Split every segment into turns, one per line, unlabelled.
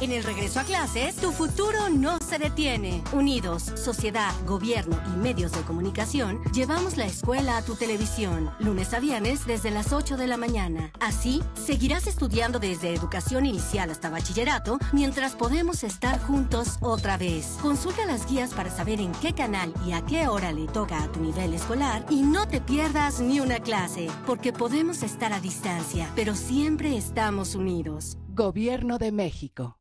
En el regreso a clases, tu futuro no se detiene. Unidos, sociedad, gobierno y medios de comunicación, llevamos la escuela a tu televisión, lunes a viernes desde las 8 de la mañana. Así, seguirás estudiando desde educación inicial hasta bachillerato, mientras podemos estar juntos otra vez. Consulta las guías para saber en qué canal y a qué hora le toca a tu nivel escolar y no te pierdas ni una clase, porque podemos estar a distancia, pero siempre estamos unidos.
Gobierno de México.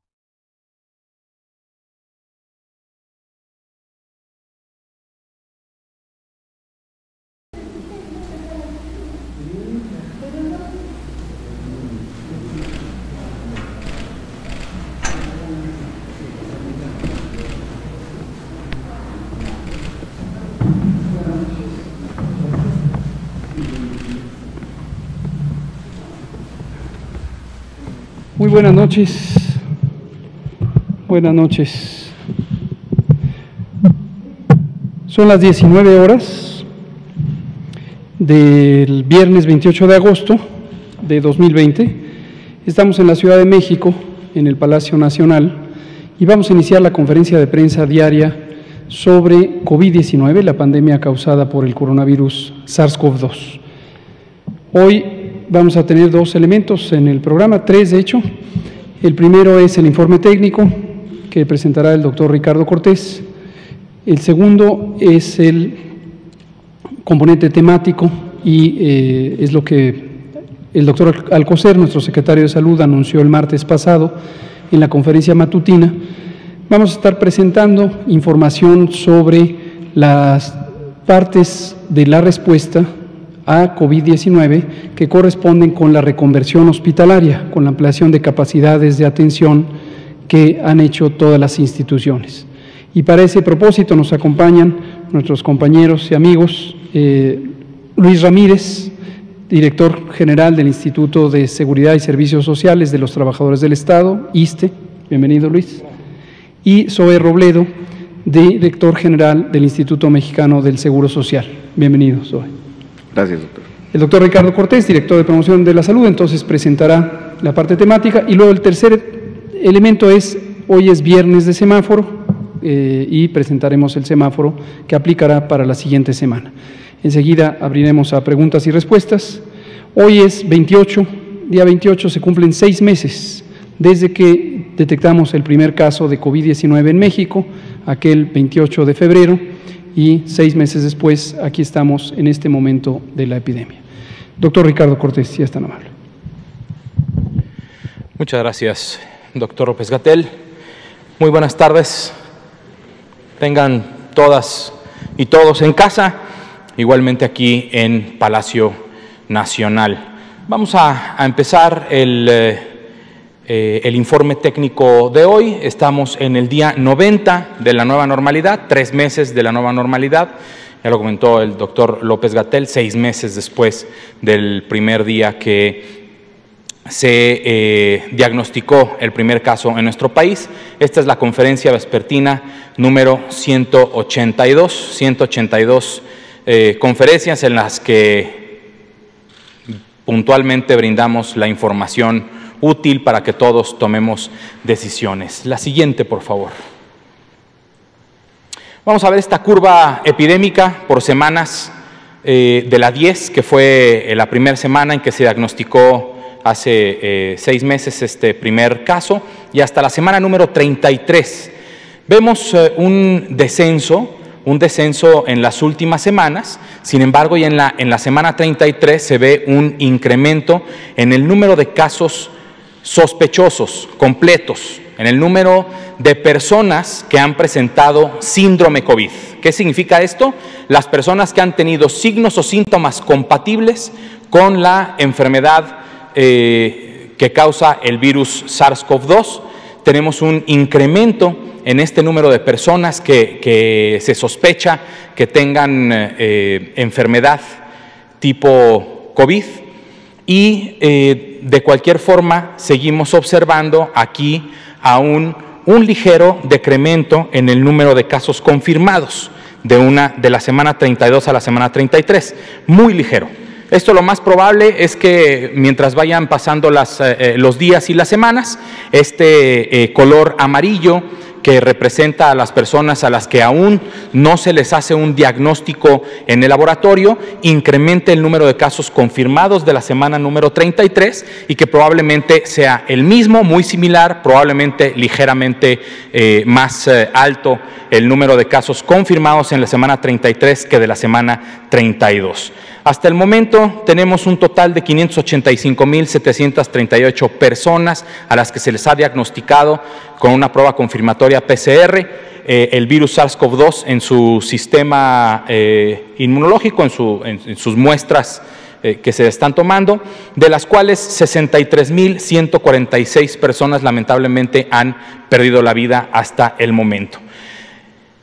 Muy buenas noches. Buenas noches. Son las 19 horas del viernes 28 de agosto de 2020. Estamos en la Ciudad de México, en el Palacio Nacional, y vamos a iniciar la conferencia de prensa diaria sobre COVID-19, la pandemia causada por el coronavirus SARS-CoV-2. Hoy vamos a tener dos elementos en el programa, tres de hecho. El primero es el informe técnico que presentará el doctor Ricardo Cortés. El segundo es el componente temático y es lo que el doctor Alcocer, nuestro secretario de Salud, anunció el martes pasado en la conferencia matutina. Vamos a estar presentando información sobre las partes de la respuesta a COVID-19 que corresponden con la reconversión hospitalaria, con la ampliación de capacidades de atención que han hecho todas las instituciones. Y para ese propósito nos acompañan nuestros compañeros y amigos, Luis Ramírez, director general del Instituto de Seguridad y Servicios Sociales de los Trabajadores del Estado, ISSSTE, bienvenido Luis, y Zoe Robledo, director general del Instituto Mexicano del Seguro Social. Bienvenido, Zoe.
Gracias, doctor.
El doctor Ricardo Cortés, director de Promoción de la Salud, entonces presentará la parte temática. Y luego el tercer elemento es, hoy es viernes de semáforo y presentaremos el semáforo que aplicará para la siguiente semana. Enseguida abriremos a preguntas y respuestas. Hoy es 28, día 28, se cumplen 6 meses desde que detectamos el primer caso de COVID-19 en México, aquel 28 de febrero. Y 6 meses después, aquí estamos en este momento de la epidemia. Doctor Ricardo Cortés, si es tan amable.
Muchas gracias, doctor López-Gatell. Muy buenas tardes. Tengan todas y todos en casa, igualmente aquí en Palacio Nacional. Vamos a empezar el informe técnico de hoy. Estamos en el día 90 de la nueva normalidad, 3 meses de la nueva normalidad. Ya lo comentó el doctor López-Gatell, 6 meses después del primer día que se diagnosticó el primer caso en nuestro país. Esta es la conferencia vespertina número 182 conferencias en las que puntualmente brindamos la información útil para que todos tomemos decisiones. La siguiente, por favor. Vamos a ver esta curva epidémica por semanas de la 10, que fue la primera semana en que se diagnosticó hace 6 meses este primer caso, y hasta la semana número 33. Vemos un descenso en las últimas semanas. Sin embargo, ya en la semana 33 se ve un incremento en el número de casos sospechosos completos, en el número de personas que han presentado síndrome COVID. ¿Qué significa esto? Las personas que han tenido signos o síntomas compatibles con la enfermedad que causa el virus SARS-CoV-2. Tenemos un incremento en este número de personas que se sospecha que tengan enfermedad tipo COVID. Y de cualquier forma seguimos observando aquí aún un ligero decremento en el número de casos confirmados de la semana 32 a la semana 33, muy ligero. Esto lo más probable es que mientras vayan pasando los días y las semanas, este color amarillo que representa a las personas a las que aún no se les hace un diagnóstico en el laboratorio, incremente el número de casos confirmados de la semana número 33 y que probablemente sea el mismo, muy similar, probablemente ligeramente más alto el número de casos confirmados en la semana 33 que de la semana 32. Hasta el momento tenemos un total de 585,738 personas a las que se les ha diagnosticado con una prueba confirmatoria PCR el virus SARS-CoV-2 en su sistema inmunológico, en sus muestras que se están tomando, de las cuales 63,146 personas lamentablemente han perdido la vida hasta el momento.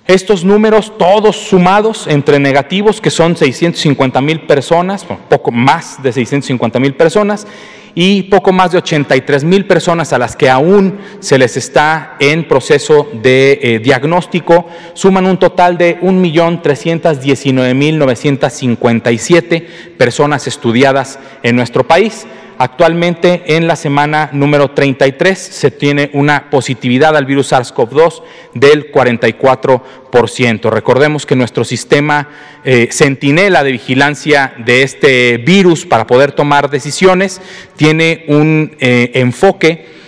Estos números, todos sumados entre negativos, que son 650,000 personas, poco más de 650,000 personas, y poco más de 83,000 personas a las que aún se les está en proceso de diagnóstico, suman un total de 1,319,957 personas estudiadas en nuestro país. Actualmente, en la semana número 33, se tiene una positividad al virus SARS-CoV-2 del 44%. Recordemos que nuestro sistema centinela de vigilancia de este virus para poder tomar decisiones tiene un enfoque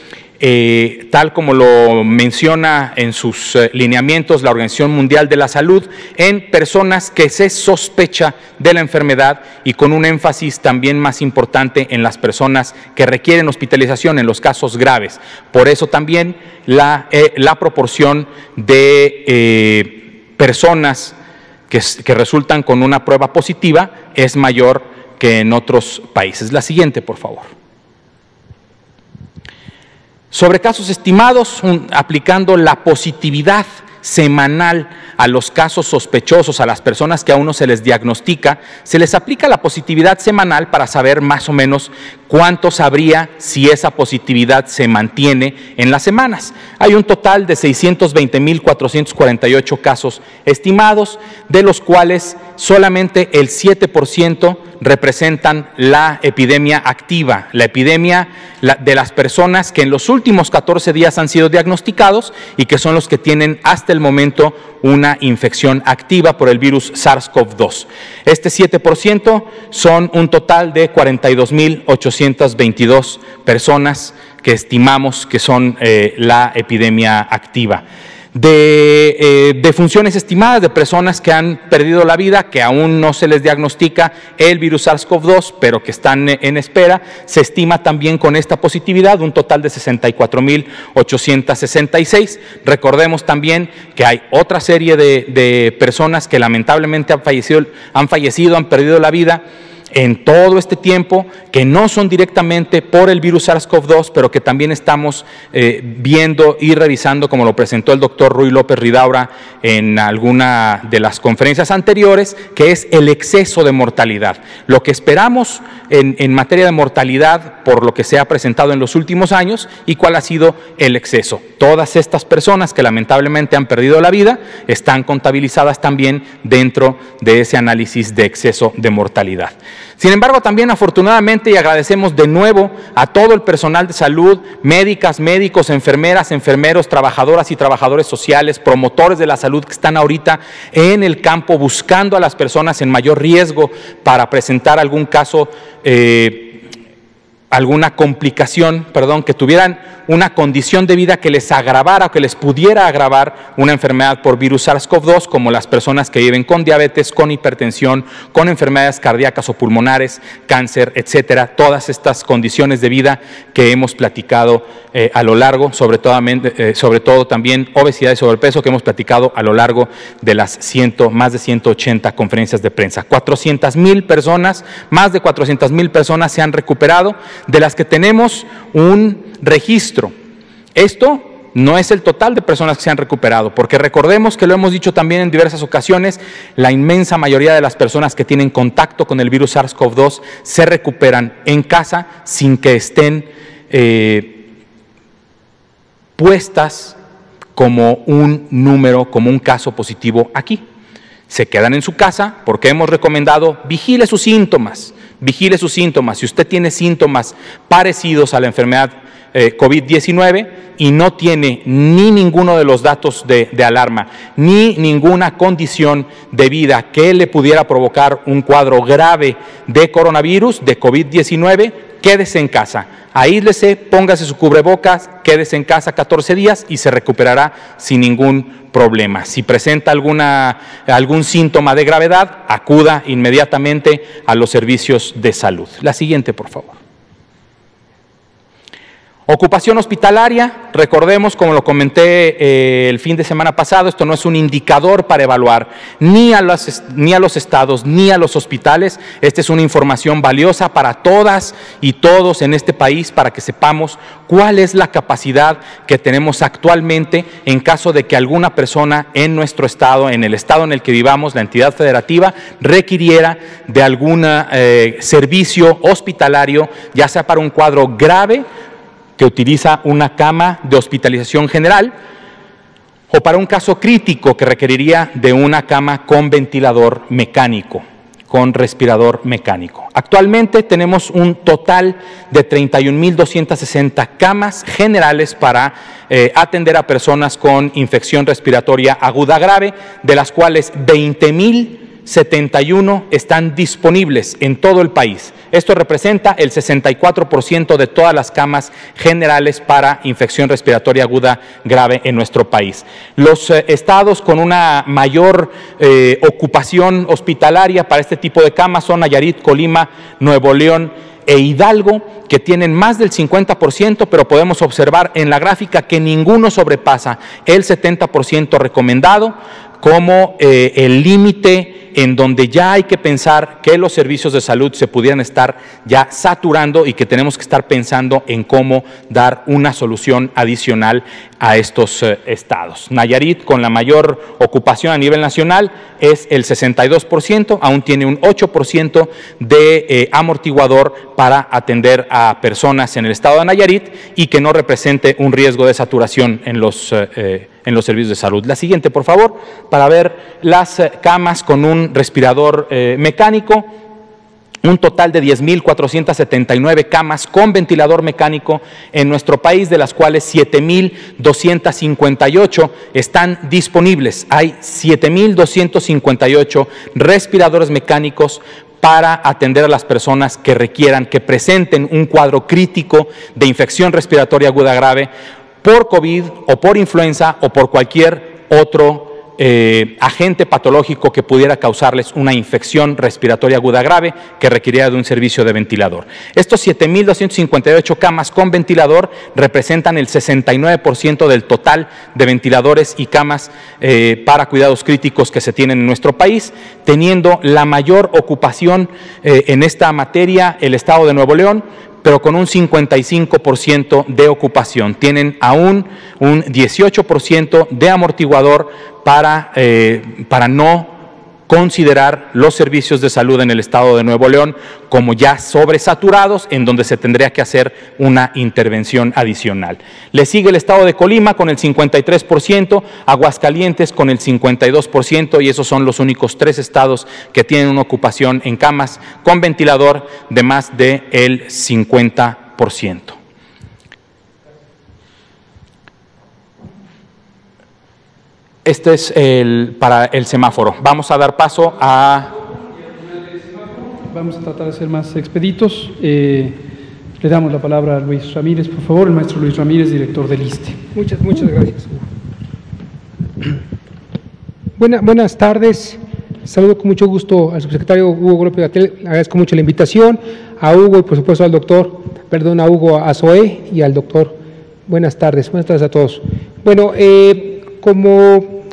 tal como lo menciona en sus lineamientos la Organización Mundial de la Salud, en personas que se sospecha de la enfermedad y con un énfasis también más importante en las personas que requieren hospitalización en los casos graves. Por eso también la proporción de personas que resultan con una prueba positiva es mayor que en otros países. La siguiente, por favor. Sobre casos estimados, aplicando la positividad semanal a los casos sospechosos, a las personas que aún no se les diagnostica, se les aplica la positividad semanal para saber más o menos cuántos habría si esa positividad se mantiene en las semanas. Hay un total de 620,448 casos estimados, de los cuales solamente el 7% representan la epidemia activa, la epidemia de las personas que en los últimos 14 días han sido diagnosticados y que son los que tienen hasta el momento una infección activa por el virus SARS-CoV-2. Este 7% son un total de 42,822 personas que estimamos que son la epidemia activa. De funciones estimadas de personas que han perdido la vida, que aún no se les diagnostica el virus SARS-CoV-2, pero que están en espera, se estima también con esta positividad un total de 64,866. Recordemos también que hay otra serie de personas que lamentablemente han fallecido, han perdido la vida en todo este tiempo, que no son directamente por el virus SARS-CoV-2, pero que también estamos viendo y revisando, como lo presentó el doctor Ruy López Ridaura en alguna de las conferencias anteriores, que es el exceso de mortalidad. Lo que esperamos en materia de mortalidad por lo que se ha presentado en los últimos años y cuál ha sido el exceso. Todas estas personas que lamentablemente han perdido la vida están contabilizadas también dentro de ese análisis de exceso de mortalidad. Sin embargo, también afortunadamente, y agradecemos de nuevo a todo el personal de salud, médicas, médicos, enfermeras, enfermeros, trabajadoras y trabajadores sociales, promotores de la salud que están ahorita en el campo buscando a las personas en mayor riesgo para presentar algún caso, alguna complicación, que tuvieran una condición de vida que les agravara o que les pudiera agravar una enfermedad por virus SARS-CoV-2, como las personas que viven con diabetes, con hipertensión, con enfermedades cardíacas o pulmonares, cáncer, etcétera. Todas estas condiciones de vida que hemos platicado a lo largo, sobre todo también obesidad y sobrepeso, que hemos platicado a lo largo de las más de 180 conferencias de prensa. 400,000 personas, más de 400,000 personas se han recuperado, de las que tenemos un registro. Esto no es el total de personas que se han recuperado, porque recordemos que lo hemos dicho también en diversas ocasiones, la inmensa mayoría de las personas que tienen contacto con el virus SARS-CoV-2 se recuperan en casa sin que estén puestas como un número, como un caso positivo aquí. Se quedan en su casa porque hemos recomendado vigile sus síntomas. Vigile sus síntomas. Si usted tiene síntomas parecidos a la enfermedad COVID-19 y no tiene ni ninguno de los datos de alarma, ni ninguna condición de vida que le pudiera provocar un cuadro grave de coronavirus, de COVID-19, quédese en casa, aíslese, póngase su cubrebocas, quédese en casa 14 días y se recuperará sin ningún problema. Si presenta algún síntoma de gravedad, acuda inmediatamente a los servicios de salud. La siguiente, por favor. Ocupación hospitalaria, recordemos, como lo comenté el fin de semana pasado, esto no es un indicador para evaluar ni a los estados ni a los hospitales. Esta es una información valiosa para todas y todos en este país para que sepamos cuál es la capacidad que tenemos actualmente en caso de que alguna persona en nuestro estado, en el estado en el que vivamos, la entidad federativa, requiriera de algún servicio hospitalario, ya sea para un cuadro grave, que utiliza una cama de hospitalización general, o para un caso crítico que requeriría de una cama con ventilador mecánico, con respirador mecánico. Actualmente tenemos un total de 31.260 camas generales para atender a personas con infección respiratoria aguda grave, de las cuales 20.071 están disponibles en todo el país. Esto representa el 64% de todas las camas generales para infección respiratoria aguda grave en nuestro país. Los estados con una mayor ocupación hospitalaria para este tipo de camas son Nayarit, Colima, Nuevo León e Hidalgo, que tienen más del 50%, pero podemos observar en la gráfica que ninguno sobrepasa el 70% recomendado como el límite en donde ya hay que pensar que los servicios de salud se pudieran estar ya saturando y que tenemos que estar pensando en cómo dar una solución adicional a estos estados. Nayarit, con la mayor ocupación a nivel nacional, es el 62%, aún tiene un 8% de amortiguador para atender a personas en el estado de Nayarit y que no represente un riesgo de saturación en los servicios de salud. La siguiente, por favor, para ver las camas con un respirador mecánico. Un total de 10.479 camas con ventilador mecánico en nuestro país, de las cuales 7.258 están disponibles. Hay 7.258 respiradores mecánicos para atender a las personas que requieran, que presenten un cuadro crítico de infección respiratoria aguda grave por COVID o por influenza o por cualquier otro agente patológico que pudiera causarles una infección respiratoria aguda grave que requiriera de un servicio de ventilador. Estos 7.258 camas con ventilador representan el 69% del total de ventiladores y camas para cuidados críticos que se tienen en nuestro país, teniendo la mayor ocupación en esta materia el estado de Nuevo León, pero con un 55% de ocupación. Tienen aún un 18% de amortiguador para no considerar los servicios de salud en el estado de Nuevo León como ya sobresaturados, en donde se tendría que hacer una intervención adicional. Le sigue el estado de Colima con el 53%, Aguascalientes con el 52%, y esos son los únicos 3 estados que tienen una ocupación en camas con ventilador de más del 50%. Este es para el semáforo. Vamos a dar paso a...
Vamos a tratar de ser más expeditos. Le damos la palabra a Luis Ramírez, por favor, el maestro Luis Ramírez, director del ISSSTE.
Muchas gracias. Buenas tardes. Saludo con mucho gusto al subsecretario Hugo López-Gatell. Le agradezco mucho la invitación, a Hugo y por supuesto al doctor, a Hugo Azoé y al doctor. Buenas tardes a todos. Bueno,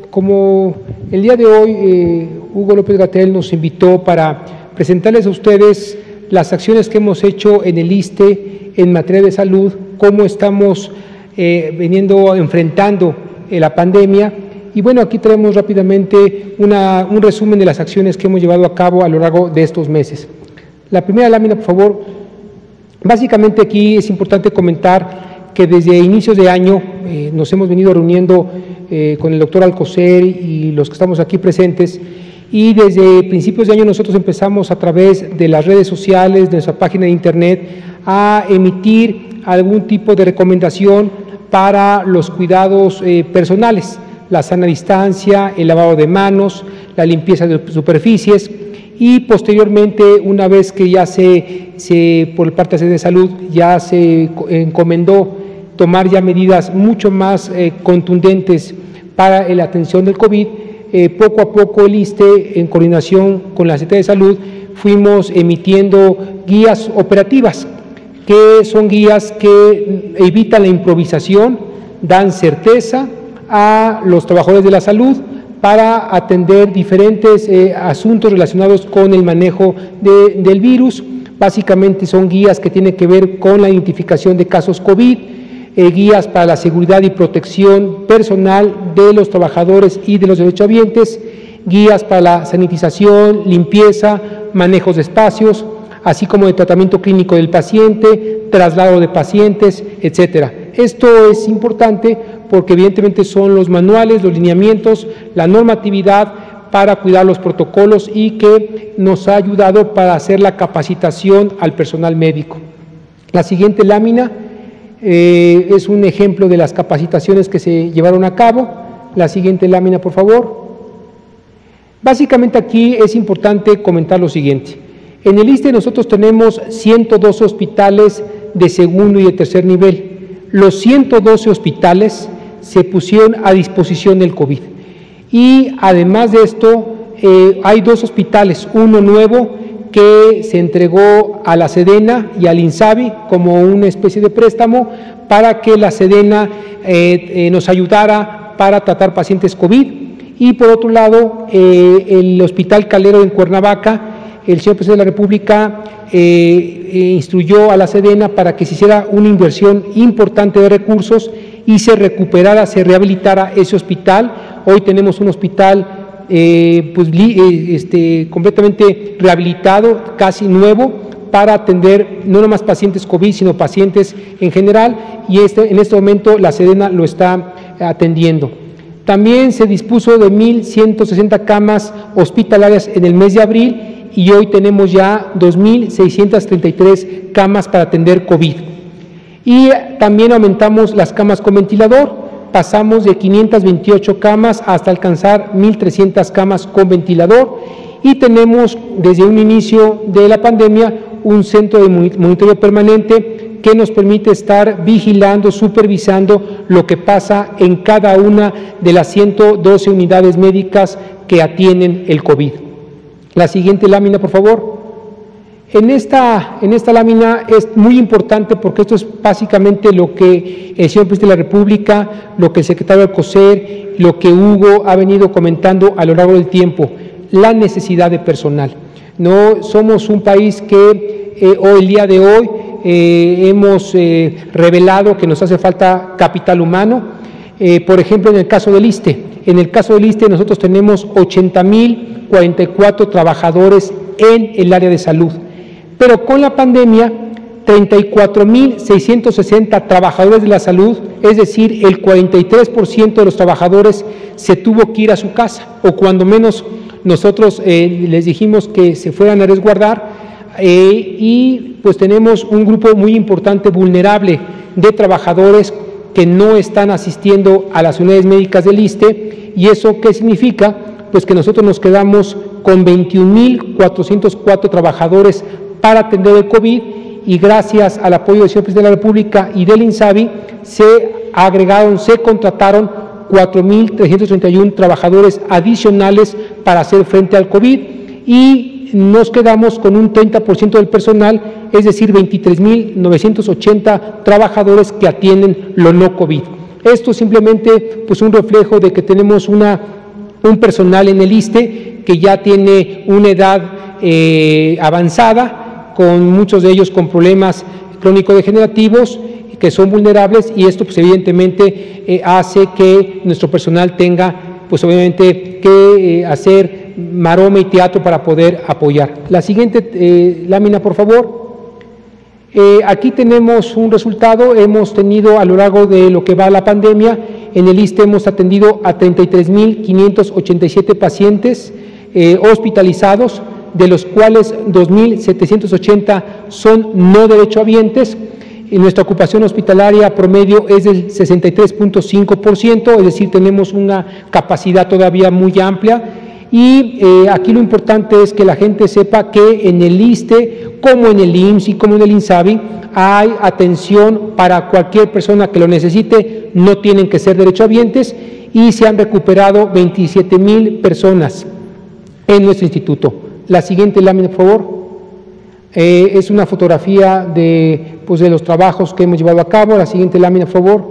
como el día de hoy Hugo López-Gatell nos invitó para presentarles a ustedes las acciones que hemos hecho en el ISSSTE en materia de salud, cómo estamos enfrentando la pandemia. Y bueno, aquí traemos rápidamente un resumen de las acciones que hemos llevado a cabo a lo largo de estos meses. La primera lámina, por favor. Básicamente aquí es importante comentar que desde inicios de año nos hemos venido reuniendo con el doctor Alcocer y los que estamos aquí presentes, y desde principios de año nosotros empezamos a través de las redes sociales, de nuestra página de internet, a emitir algún tipo de recomendación para los cuidados personales, la sana distancia, el lavado de manos, la limpieza de superficies, y posteriormente, una vez que ya por parte de salud ya se encomendó tomar ya medidas mucho más contundentes para la atención del COVID, poco a poco el ISSSTE, en coordinación con la Secretaría de Salud, fuimos emitiendo guías operativas, que son guías que evitan la improvisación, dan certeza a los trabajadores de la salud para atender diferentes asuntos relacionados con el manejo del virus. Básicamente son guías que tienen que ver con la identificación de casos COVID, guías para la seguridad y protección personal de los trabajadores y de los derechohabientes, guías para la sanitización, limpieza, manejos de espacios, así como de tratamiento clínico del paciente, traslado de pacientes, etcétera. Esto es importante porque evidentemente son los manuales, los lineamientos, la normatividad para cuidar los protocolos y que nos ha ayudado para hacer la capacitación al personal médico. La siguiente lámina es un ejemplo de las capacitaciones que se llevaron a cabo. La siguiente lámina, por favor. Básicamente aquí es importante comentar lo siguiente. En el ISSSTE nosotros tenemos 112 hospitales de segundo y de tercer nivel. Los 112 hospitales se pusieron a disposición del COVID. Y además de esto, hay 2 hospitales, uno nuevo que se entregó a la SEDENA y al INSABI como una especie de préstamo para que la SEDENA nos ayudara para tratar pacientes COVID. Y por otro lado, el Hospital Calero en Cuernavaca, el señor presidente de la República instruyó a la SEDENA para que se hiciera una inversión importante de recursos y se recuperara, se rehabilitara ese hospital. Hoy tenemos un hospital completamente rehabilitado, casi nuevo, para atender no nomás pacientes COVID, sino pacientes en general, y en este momento la SEDENA lo está atendiendo. También se dispuso de 1.160 camas hospitalarias en el mes de abril y hoy tenemos ya 2.633 camas para atender COVID. Y también aumentamos las camas con ventilador. Pasamos de 528 camas hasta alcanzar 1.300 camas con ventilador y tenemos desde un inicio de la pandemia un centro de monitoreo permanente que nos permite estar vigilando, supervisando lo que pasa en cada una de las 112 unidades médicas que atienden el COVID. La siguiente lámina, por favor. En esta lámina es muy importante porque esto es básicamente lo que el señor presidente de la República, lo que el secretario Alcocer, lo que Hugo ha venido comentando a lo largo del tiempo, la necesidad de personal. No somos un país que hoy, el día de hoy, hemos revelado que nos hace falta capital humano. Por ejemplo, en el caso del ISSSTE. En el caso del ISSSTE nosotros tenemos 80.044 trabajadores en el área de salud. Pero con la pandemia, 34.660 trabajadores de la salud, es decir, el 43% de los trabajadores se tuvo que ir a su casa, o cuando menos nosotros les dijimos que se fueran a resguardar, y pues tenemos un grupo muy importante, vulnerable, de trabajadores que no están asistiendo a las unidades médicas del ISSSTE. ¿Y eso qué significa? Pues que nosotros nos quedamos con 21.404 trabajadores para atender el COVID, y gracias al apoyo del señor presidente de la República y del INSABI se contrataron 4.331 trabajadores adicionales para hacer frente al COVID, y nos quedamos con un 30% del personal, es decir, 23.980 trabajadores que atienden lo no COVID. Esto es simplemente pues un reflejo de que tenemos un personal en el ISSSTE que ya tiene una edad avanzada, con muchos de ellos con problemas crónico-degenerativos, que son vulnerables, y esto pues evidentemente hace que nuestro personal tenga pues obviamente que hacer maroma y teatro para poder apoyar. La siguiente lámina, por favor. Aquí tenemos un resultado. Hemos tenido a lo largo de lo que va la pandemia, en el ISSSTE hemos atendido a 33.587 pacientes hospitalizados, de los cuales 2.780 son no derechohabientes. Y nuestra ocupación hospitalaria promedio es del 63.5%, es decir, tenemos una capacidad todavía muy amplia. Y aquí lo importante es que la gente sepa que en el ISSSTE, como en el IMSS y como en el INSABI, hay atención para cualquier persona que lo necesite, no tienen que ser derechohabientes, y se han recuperado 27,000 personas en nuestro instituto. La siguiente lámina, por favor. Es una fotografía de los trabajos que hemos llevado a cabo. La siguiente lámina, por favor.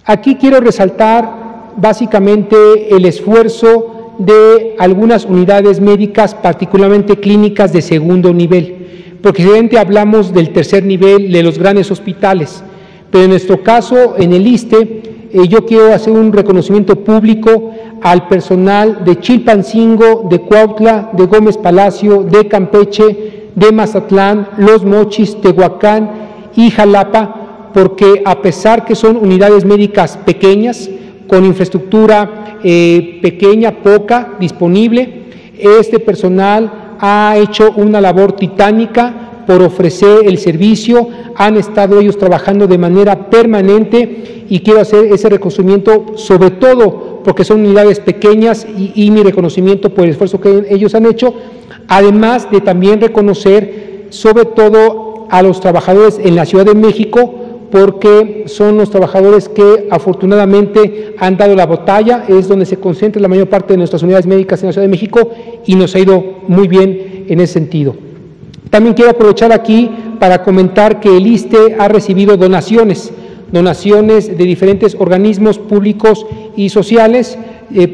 Aquí quiero resaltar básicamente el esfuerzo de algunas unidades médicas, particularmente clínicas de segundo nivel, porque generalmente hablamos del tercer nivel de los grandes hospitales, pero en nuestro caso, en el ISSSTE, yo quiero hacer un reconocimiento público al personal de Chilpancingo, de Cuautla, de Gómez Palacio, de Campeche, de Mazatlán, Los Mochis, Tehuacán y Jalapa, porque a pesar que son unidades médicas pequeñas, con infraestructura pequeña, poca, disponible, este personal ha hecho una labor titánica por ofrecer el servicio. Han estado ellos trabajando de manera permanente y quiero hacer ese reconocimiento, sobre todo porque son unidades pequeñas, y mi reconocimiento por el esfuerzo que ellos han hecho, además de también reconocer sobre todo a los trabajadores en la Ciudad de México, porque son los trabajadores que afortunadamente han dado la batalla, es donde se concentra la mayor parte de nuestras unidades médicas en la Ciudad de México, y nos ha ido muy bien en ese sentido. También quiero aprovechar aquí para comentar que el ISSSTE ha recibido donaciones de diferentes organismos públicos y sociales.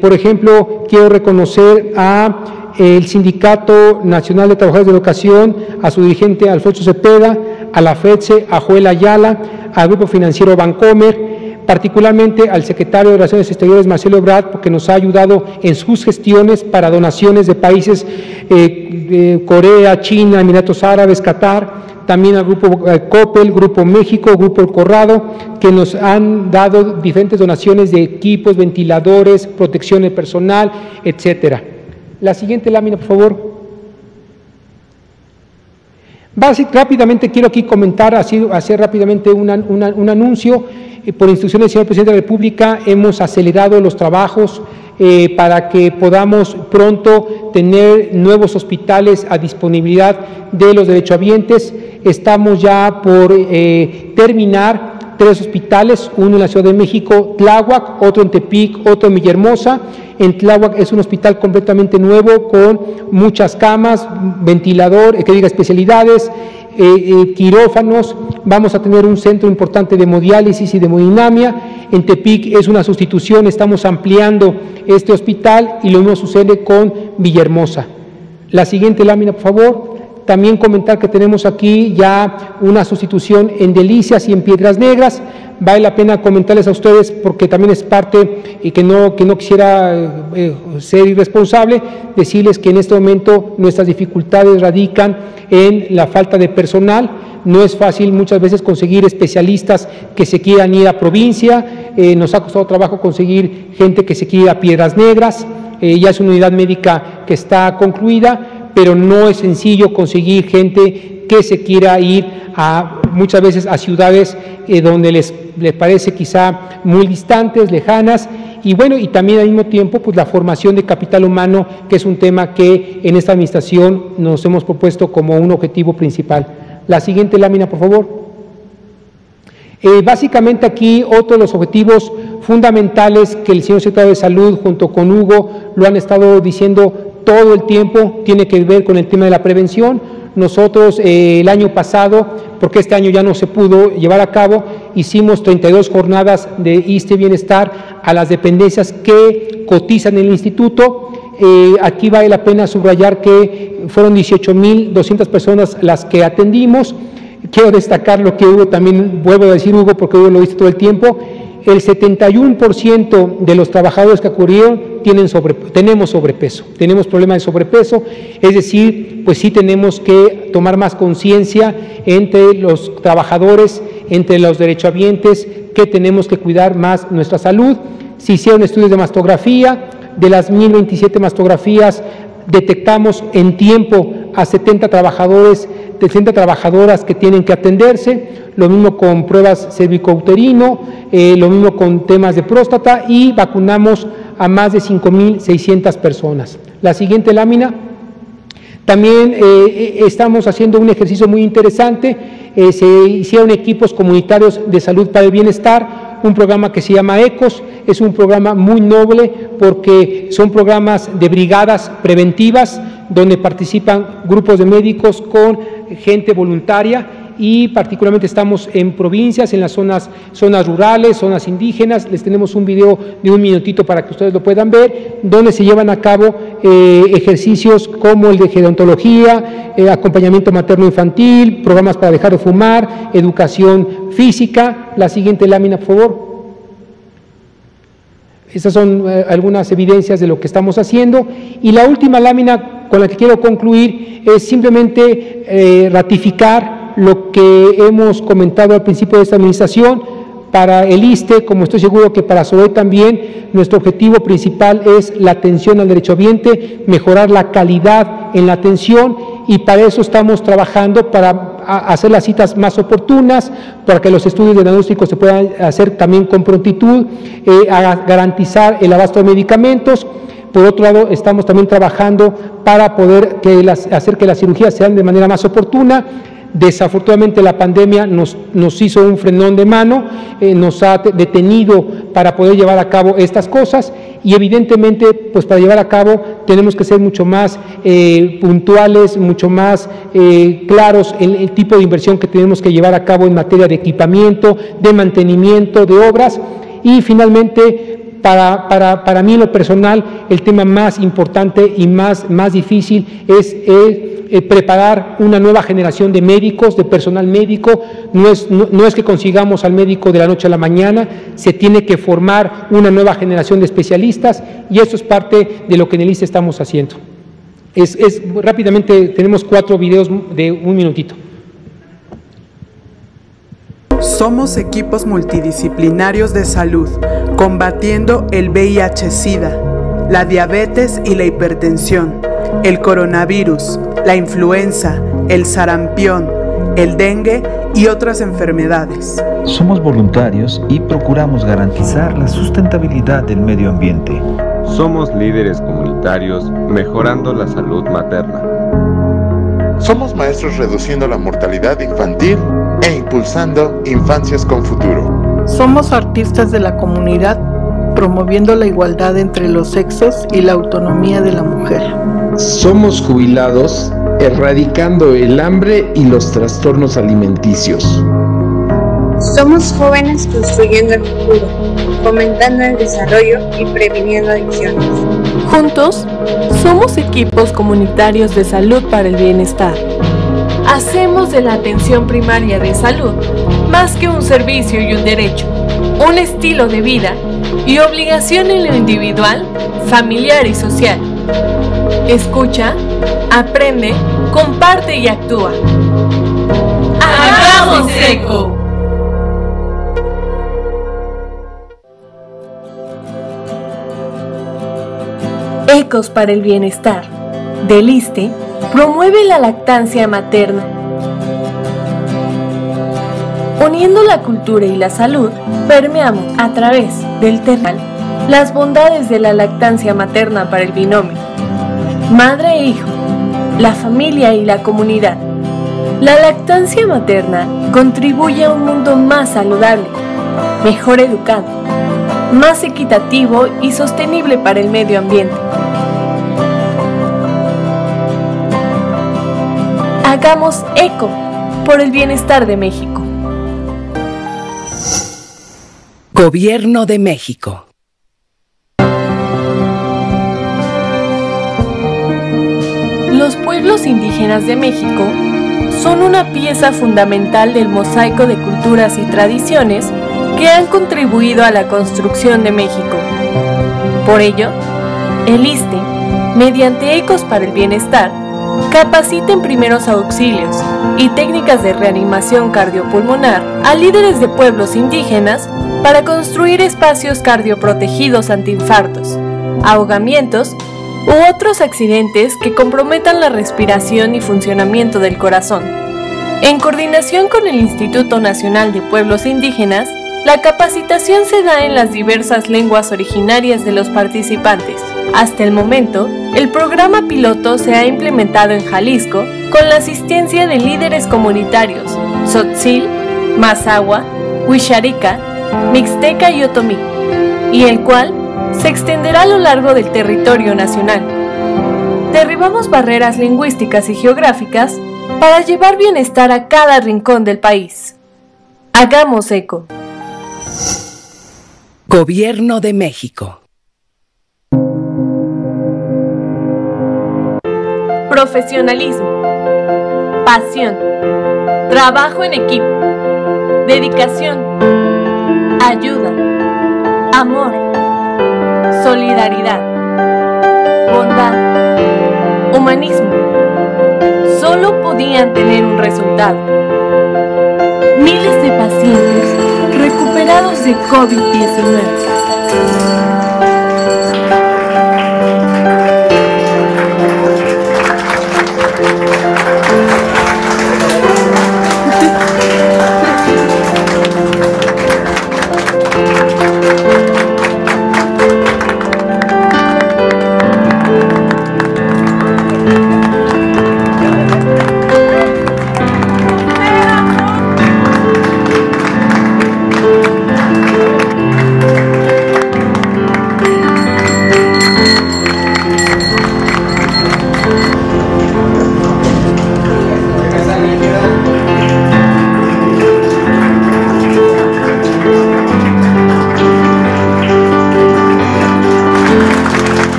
Por ejemplo, quiero reconocer a el Sindicato Nacional de Trabajadores de Educación, a su dirigente Alfonso Cepeda, a la FEDSE, a Joel Ayala, al Grupo Financiero Bancomer, particularmente al secretario de Relaciones Exteriores, Marcelo Ebrard, porque nos ha ayudado en sus gestiones para donaciones de países Corea, China, Emiratos Árabes, Qatar, también al Grupo Coppel, Grupo México, Grupo El Corrado, que nos han dado diferentes donaciones de equipos, ventiladores, protección de personal, etcétera. La siguiente lámina, por favor. Rápidamente quiero aquí comentar, hacer rápidamente un anuncio. Por instrucciones del señor Presidente de la República hemos acelerado los trabajos para que podamos pronto tener nuevos hospitales a disponibilidad de los derechohabientes. Estamos ya por terminar 3 hospitales, uno en la Ciudad de México, Tláhuac, otro en Tepic, otro en Villahermosa. En Tláhuac es un hospital completamente nuevo con muchas camas, ventilador, especialidades, quirófanos. Vamos a tener un centro importante de hemodiálisis y de hemodinamia. En Tepic es una sustitución, estamos ampliando este hospital, y lo mismo sucede con Villahermosa. La siguiente lámina, por favor. También comentar que tenemos aquí ya una sustitución en Delicias y en Piedras Negras. Vale la pena comentarles a ustedes, porque también es parte, y que no quisiera ser irresponsable, decirles que en este momento nuestras dificultades radican en la falta de personal. No es fácil muchas veces conseguir especialistas que se quieran ir a provincia. Nos ha costado trabajo conseguir gente que se quiera ir a Piedras Negras. Ya es una unidad médica que está concluida, pero no es sencillo conseguir gente que se quiera ir muchas veces a ciudades donde les parece quizá muy distantes, lejanas, y bueno, y también al mismo tiempo pues la formación de capital humano, que es un tema que en esta administración nos hemos propuesto como un objetivo principal. La siguiente lámina, por favor. Básicamente aquí otro de los objetivos fundamentales que el señor secretario de Salud junto con Hugo lo han estado diciendo todo el tiempo, tiene que ver con el tema de la prevención. Nosotros el año pasado, porque este año ya no se pudo llevar a cabo, hicimos 32 jornadas de ISSSTE Bienestar a las dependencias que cotizan en el instituto. Aquí vale la pena subrayar que fueron 18,200 personas las que atendimos. Quiero destacar lo que Hugo también, vuelvo a decir Hugo porque Hugo lo dice todo el tiempo, el 71% de los trabajadores que acudieron tenemos sobrepeso, tenemos problemas de sobrepeso, es decir, pues sí tenemos que tomar más conciencia entre los trabajadores, entre los derechohabientes, que tenemos que cuidar más nuestra salud. Se hicieron estudios de mastografía, De las 1.027 mastografías, detectamos en tiempo a 70 trabajadores, 70 trabajadoras que tienen que atenderse, lo mismo con pruebas cervicouterino, lo mismo con temas de próstata, y vacunamos a más de 5.600 personas. La siguiente lámina. También estamos haciendo un ejercicio muy interesante, se hicieron equipos comunitarios de salud para el bienestar, un programa que se llama ECOS, es un programa muy noble porque son programas de brigadas preventivas donde participan grupos de médicos con gente voluntaria, y particularmente estamos en provincias, en las zonas rurales, zonas indígenas. Les tenemos un video de 1 minutito para que ustedes lo puedan ver, donde se llevan a cabo ejercicios como el de gerontología, acompañamiento materno-infantil, programas para dejar de fumar, educación física. La siguiente lámina, por favor. Estas son algunas evidencias de lo que estamos haciendo. Y la última lámina con la que quiero concluir es simplemente ratificar lo que hemos comentado al principio de esta administración. Para el ISSSTE, como estoy seguro que para SOE también, nuestro objetivo principal es la atención al derechohabiente, mejorar la calidad en la atención, y para eso estamos trabajando para hacer las citas más oportunas, para que los estudios de diagnóstico se puedan hacer también con prontitud, garantizar el abasto de medicamentos. Por otro lado, estamos también trabajando para poder hacer que las cirugías sean de manera más oportuna. Desafortunadamente la pandemia nos hizo un frenón de mano, nos ha detenido para poder llevar a cabo estas cosas, y evidentemente pues para llevar a cabo tenemos que ser mucho más puntuales, mucho más claros en el tipo de inversión que tenemos que llevar a cabo en materia de equipamiento, de mantenimiento, de obras. Y finalmente, para mí en lo personal, el tema más importante y más difícil es preparar una nueva generación de médicos, de personal médico. No es que consigamos al médico de la noche a la mañana, se tiene que formar una nueva generación de especialistas, y eso es parte de lo que en el ISSSTE estamos haciendo. Rápidamente, tenemos 4 videos de 1 minutito.
Somos equipos multidisciplinarios de salud, combatiendo el VIH-Sida, la diabetes y la hipertensión, el coronavirus, la influenza, el sarampión, el dengue y otras enfermedades.
Somos voluntarios y procuramos garantizar la sustentabilidad del medio ambiente.
Somos líderes comunitarios mejorando la salud materna.
Somos maestros reduciendo la mortalidad infantil e impulsando infancias con futuro.
Somos artistas de la comunidad, promoviendo la igualdad entre los sexos y la autonomía de la mujer.
Somos jubilados, erradicando el hambre y los trastornos alimenticios.
Somos jóvenes construyendo el futuro, fomentando el desarrollo y previniendo adicciones.
Juntos, somos equipos comunitarios de salud para el bienestar. Hacemos de la atención primaria de salud más que un servicio y un derecho, un estilo de vida y obligación en lo individual, familiar y social. Escucha, aprende, comparte y actúa. ¡Hagamos ECO! Ecos para el bienestar del ISSSTE promueve la lactancia materna. Uniendo la cultura y la salud, permeamos a través del terral las bondades de la lactancia materna para el binomio madre e hijo, la familia y la comunidad. La lactancia materna contribuye a un mundo más saludable, mejor educado, más equitativo y sostenible para el medio ambiente. Hagamos ECO por el bienestar de México.
Gobierno de México.
Los pueblos indígenas de México son una pieza fundamental del mosaico de culturas y tradiciones que han contribuido a la construcción de México. Por ello, el ISSSTE, mediante Ecos para el Bienestar, capacita en primeros auxilios y técnicas de reanimación cardiopulmonar a líderes de pueblos indígenas para construir espacios cardioprotegidos antiinfartos, ahogamientos u otros accidentes que comprometan la respiración y funcionamiento del corazón. En coordinación con el Instituto Nacional de Pueblos Indígenas, la capacitación se da en las diversas lenguas originarias de los participantes. Hasta el momento, el programa piloto se ha implementado en Jalisco con la asistencia de líderes comunitarios Tzotzil, Mazahua, Huixarica, Mixteca y Otomí, y el cual se extenderá a lo largo del territorio nacional. Derribamos barreras lingüísticas y geográficas para llevar bienestar a cada rincón del país. Hagamos eco.
Gobierno de México.
Profesionalismo, pasión, trabajo en equipo, dedicación, ayuda, amor, solidaridad, bondad, humanismo. Solo podían tener un resultado. Miles de pacientes recuperados de COVID-19.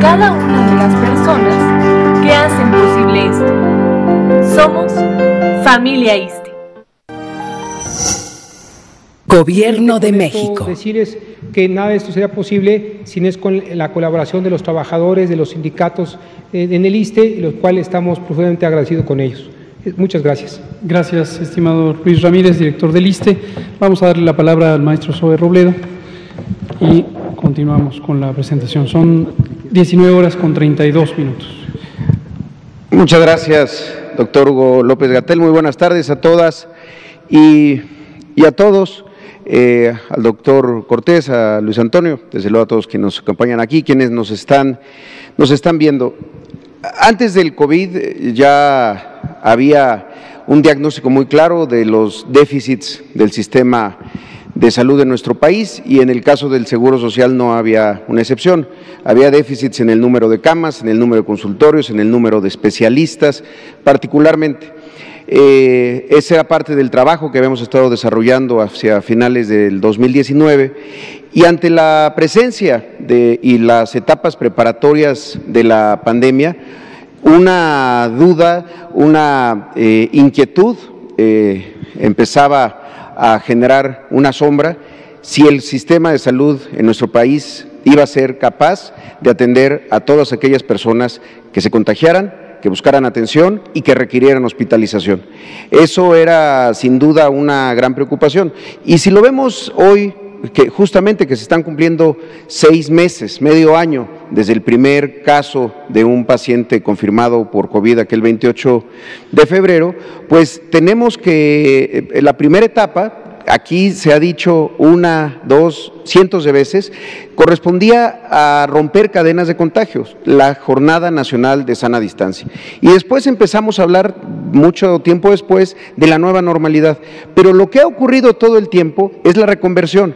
Cada una de las personas que hacen posible esto. Somos Familia ISSSTE.
Gobierno de México.
Decirles que nada de esto sería posible si no es con la colaboración de los trabajadores, de los sindicatos en el ISSSTE, los cuales estamos profundamente agradecidos con ellos. Muchas gracias.
Gracias, estimado Luis Ramírez, director del ISSSTE. Vamos a darle la palabra al maestro Zoe Robledo y continuamos con la presentación. Son 19:32.
Muchas gracias, doctor Hugo López-Gatell. Muy buenas tardes a todas y a todos. Al doctor Cortés, a Luis Antonio, desde luego a todos quienes nos acompañan aquí, quienes nos están viendo. Antes del COVID ya había un diagnóstico muy claro de los déficits del sistema de salud de nuestro país y en el caso del Seguro Social no había una excepción. Había déficits en el número de camas, en el número de consultorios, en el número de especialistas, particularmente. Esa era parte del trabajo que habíamos estado desarrollando hacia finales del 2019 y ante la presencia y las etapas preparatorias de la pandemia, una duda, una inquietud empezaba a generar una sombra si el sistema de salud en nuestro país iba a ser capaz de atender a todas aquellas personas que se contagiaran, que buscaran atención y que requirieran hospitalización. Eso era sin duda una gran preocupación. Y si lo vemos hoy, que justamente que se están cumpliendo 6 meses, medio año, desde el primer caso de un paciente confirmado por COVID aquel 28 de febrero, pues tenemos que la primera etapa, aquí se ha dicho 1, 2, cientos de veces, correspondía a romper cadenas de contagios, la Jornada Nacional de Sana Distancia. Y después empezamos a hablar, mucho tiempo después, de la nueva normalidad. Pero lo que ha ocurrido todo el tiempo es la reconversión.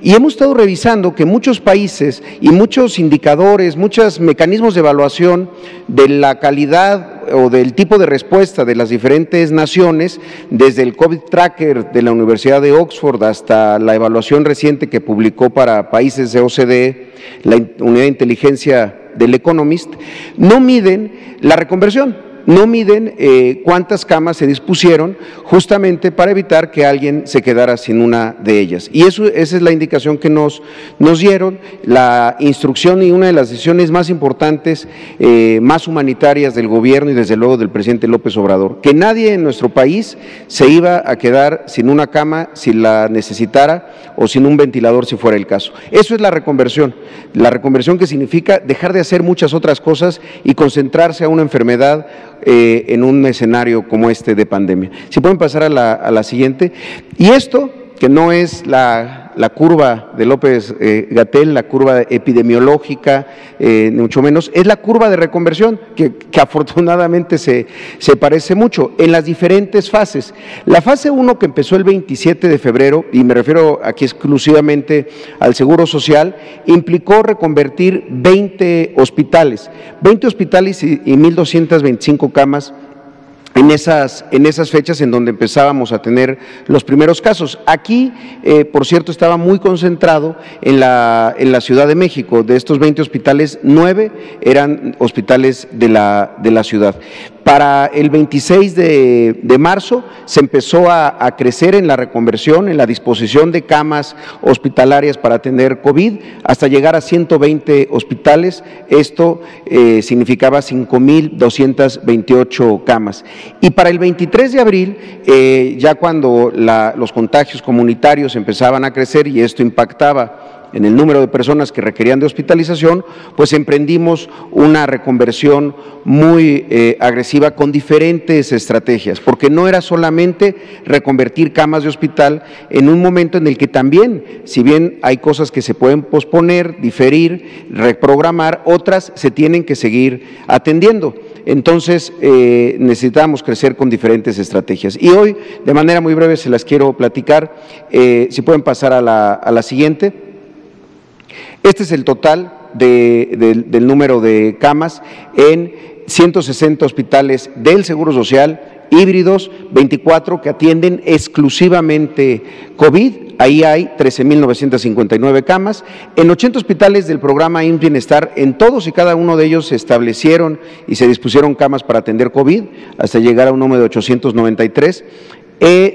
Y hemos estado revisando que muchos países y muchos indicadores, muchos mecanismos de evaluación de la calidad o del tipo de respuesta de las diferentes naciones, desde el COVID Tracker de la Universidad de Oxford hasta la evaluación reciente que publicó para países de OCDE, la unidad de inteligencia del Economist, no miden la reconversión. no miden cuántas camas se dispusieron justamente para evitar que alguien se quedara sin una de ellas. Y esa es la indicación que nos dieron, la instrucción y una de las decisiones más importantes, más humanitarias del gobierno y desde luego del presidente López Obrador, que nadie en nuestro país se iba a quedar sin una cama si la necesitara o sin un ventilador si fuera el caso. Eso es la reconversión que significa dejar de hacer muchas otras cosas y concentrarse a una enfermedad en un escenario como este de pandemia. Si pueden pasar a la siguiente. Y esto, que no es la curva de López-Gatell, la curva epidemiológica, ni mucho menos, es la curva de reconversión, que afortunadamente se parece mucho en las diferentes fases. La fase 1, que empezó el 27 de febrero, y me refiero aquí exclusivamente al Seguro Social, implicó reconvertir 20 hospitales y 1,225 camas en esas fechas en donde empezábamos a tener los primeros casos. Aquí, por cierto, estaba muy concentrado en la Ciudad de México. De estos 20 hospitales, 9 eran hospitales de la ciudad. Para el 26 de marzo se empezó a crecer en la reconversión, en la disposición de camas hospitalarias para atender COVID, hasta llegar a 120 hospitales. Esto significaba 5,228 camas. Y para el 23 de abril, ya cuando los contagios comunitarios empezaban a crecer y esto impactaba en el número de personas que requerían de hospitalización, pues emprendimos una reconversión muy agresiva con diferentes estrategias, porque no era solamente reconvertir camas de hospital en un momento en el que también, si bien hay cosas que se pueden posponer, diferir, reprogramar, otras se tienen que seguir atendiendo. Entonces, necesitamos crecer con diferentes estrategias. Y hoy, de manera muy breve, se las quiero platicar. Si pueden pasar a la siguiente. Este es el total del número de camas en 160 hospitales del Seguro Social, híbridos, 24 que atienden exclusivamente COVID, ahí hay 13,959 camas, en 80 hospitales del programa IMSS Bienestar, en todos y cada uno de ellos se establecieron y se dispusieron camas para atender COVID, hasta llegar a un número de 893,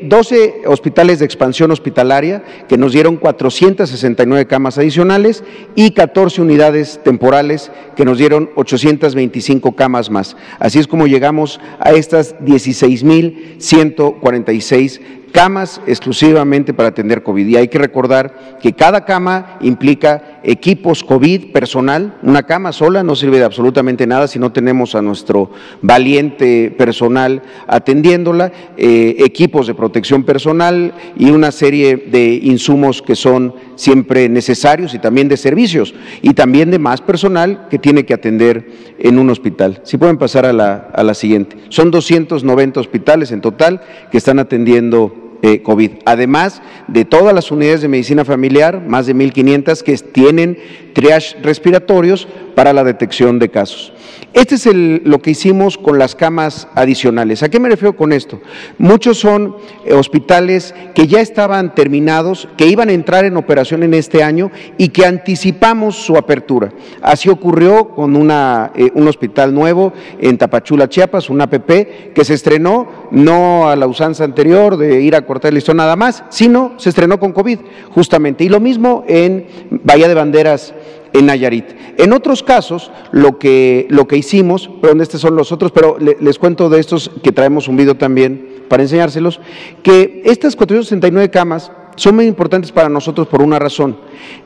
12 hospitales de expansión hospitalaria que nos dieron 469 camas adicionales y 14 unidades temporales que nos dieron 825 camas más. Así es como llegamos a estas 16,146 camas exclusivamente para atender COVID. Y hay que recordar que cada cama implica equipos COVID, personal. Una cama sola no sirve de absolutamente nada si no tenemos a nuestro valiente personal atendiéndola, equipos de protección personal y una serie de insumos que son siempre necesarios y también de servicios y también de más personal que tiene que atender en un hospital. Si pueden pasar a la siguiente. Son 290 hospitales en total que están atendiendo COVID, además de todas las unidades de medicina familiar, más de 1,500 que tienen triage respiratorios para la detección de casos. Este es lo que hicimos con las camas adicionales. ¿A qué me refiero con esto? Muchos son hospitales que ya estaban terminados, que iban a entrar en operación en este año y que anticipamos su apertura. Así ocurrió con un hospital nuevo en Tapachula, Chiapas, un APP que se estrenó no a la usanza anterior de ir a cortar el listón nada más, sino se estrenó con COVID justamente. Y lo mismo en Bahía de Banderas, en Nayarit. En otros casos, lo que hicimos, perdón, estos son los otros, pero les cuento de estos que traemos un video también para enseñárselos, que estas 469 camas son muy importantes para nosotros por una razón.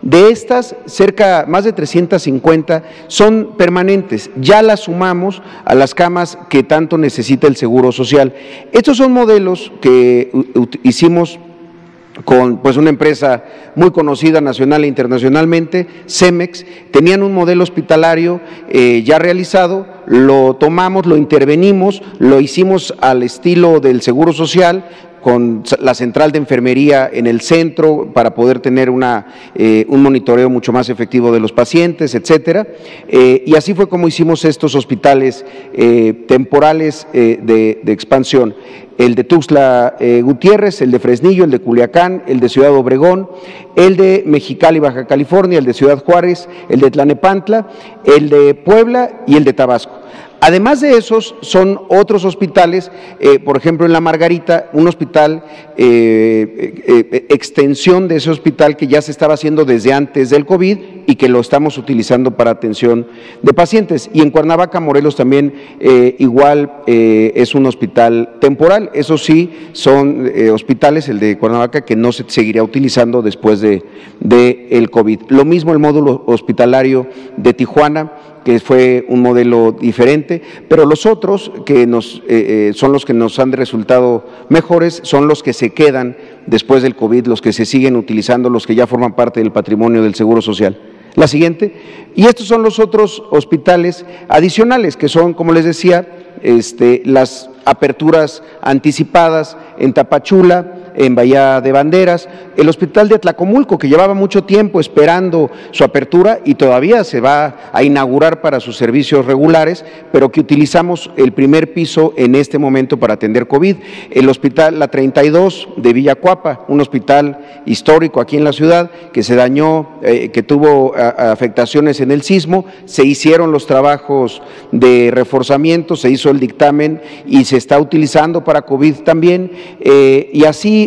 De estas, más de 350 son permanentes, ya las sumamos a las camas que tanto necesita el Seguro Social. Estos son modelos que hicimos con una empresa muy conocida nacional e internacionalmente, Cemex. Tenían un modelo hospitalario ya realizado, lo tomamos, lo intervenimos, lo hicimos al estilo del Seguro Social, con la central de enfermería en el centro para poder tener un monitoreo mucho más efectivo de los pacientes, etcétera. Y así fue como hicimos estos hospitales temporales de expansión. El de Tuxtla Gutiérrez, el de Fresnillo, el de Culiacán, el de Ciudad Obregón, el de Mexicali, Baja California, el de Ciudad Juárez, el de Tlalnepantla, el de Puebla y el de Tabasco. Además de esos, son otros hospitales, por ejemplo en La Margarita, un hospital, extensión de ese hospital que ya se estaba haciendo desde antes del COVID y que lo estamos utilizando para atención de pacientes. Y en Cuernavaca, Morelos también igual es un hospital temporal. Eso sí, son hospitales, el de Cuernavaca, que no se seguirá utilizando después de el COVID. Lo mismo el módulo hospitalario de Tijuana, que fue un modelo diferente, pero los otros que son los que nos han resultado mejores, son los que se quedan después del COVID, los que se siguen utilizando, los que ya forman parte del patrimonio del Seguro Social. La siguiente, y estos son los otros hospitales adicionales, que son, como les decía, las aperturas anticipadas en Tapachula, en Bahía de Banderas, el hospital de Atlacomulco, que llevaba mucho tiempo esperando su apertura y todavía se va a inaugurar para sus servicios regulares, pero que utilizamos el primer piso en este momento para atender COVID. El hospital La 32 de Villacuapa, un hospital histórico aquí en la ciudad, que se dañó, que tuvo afectaciones en el sismo, se hicieron los trabajos de reforzamiento, se hizo el dictamen y se está utilizando para COVID también, y así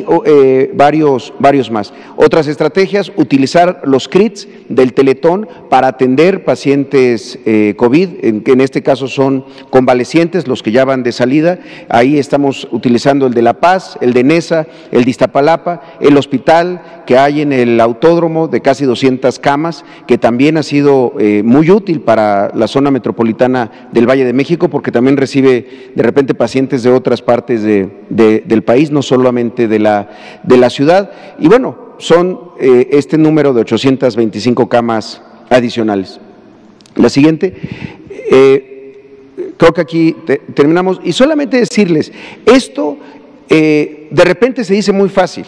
varios más. Otras estrategias, utilizar los CRITs del Teletón para atender pacientes COVID, en este caso son convalecientes, los que ya van de salida. Ahí estamos utilizando el de La Paz, el de Nesa, el de Iztapalapa, el hospital que hay en el autódromo de casi 200 camas, que también ha sido muy útil para la zona metropolitana del Valle de México, porque también recibe de repente pacientes de otras partes del país, no solamente de la ciudad. Y bueno, son este número de 825 camas adicionales. La siguiente, creo que aquí terminamos, y solamente decirles, esto de repente se dice muy fácil,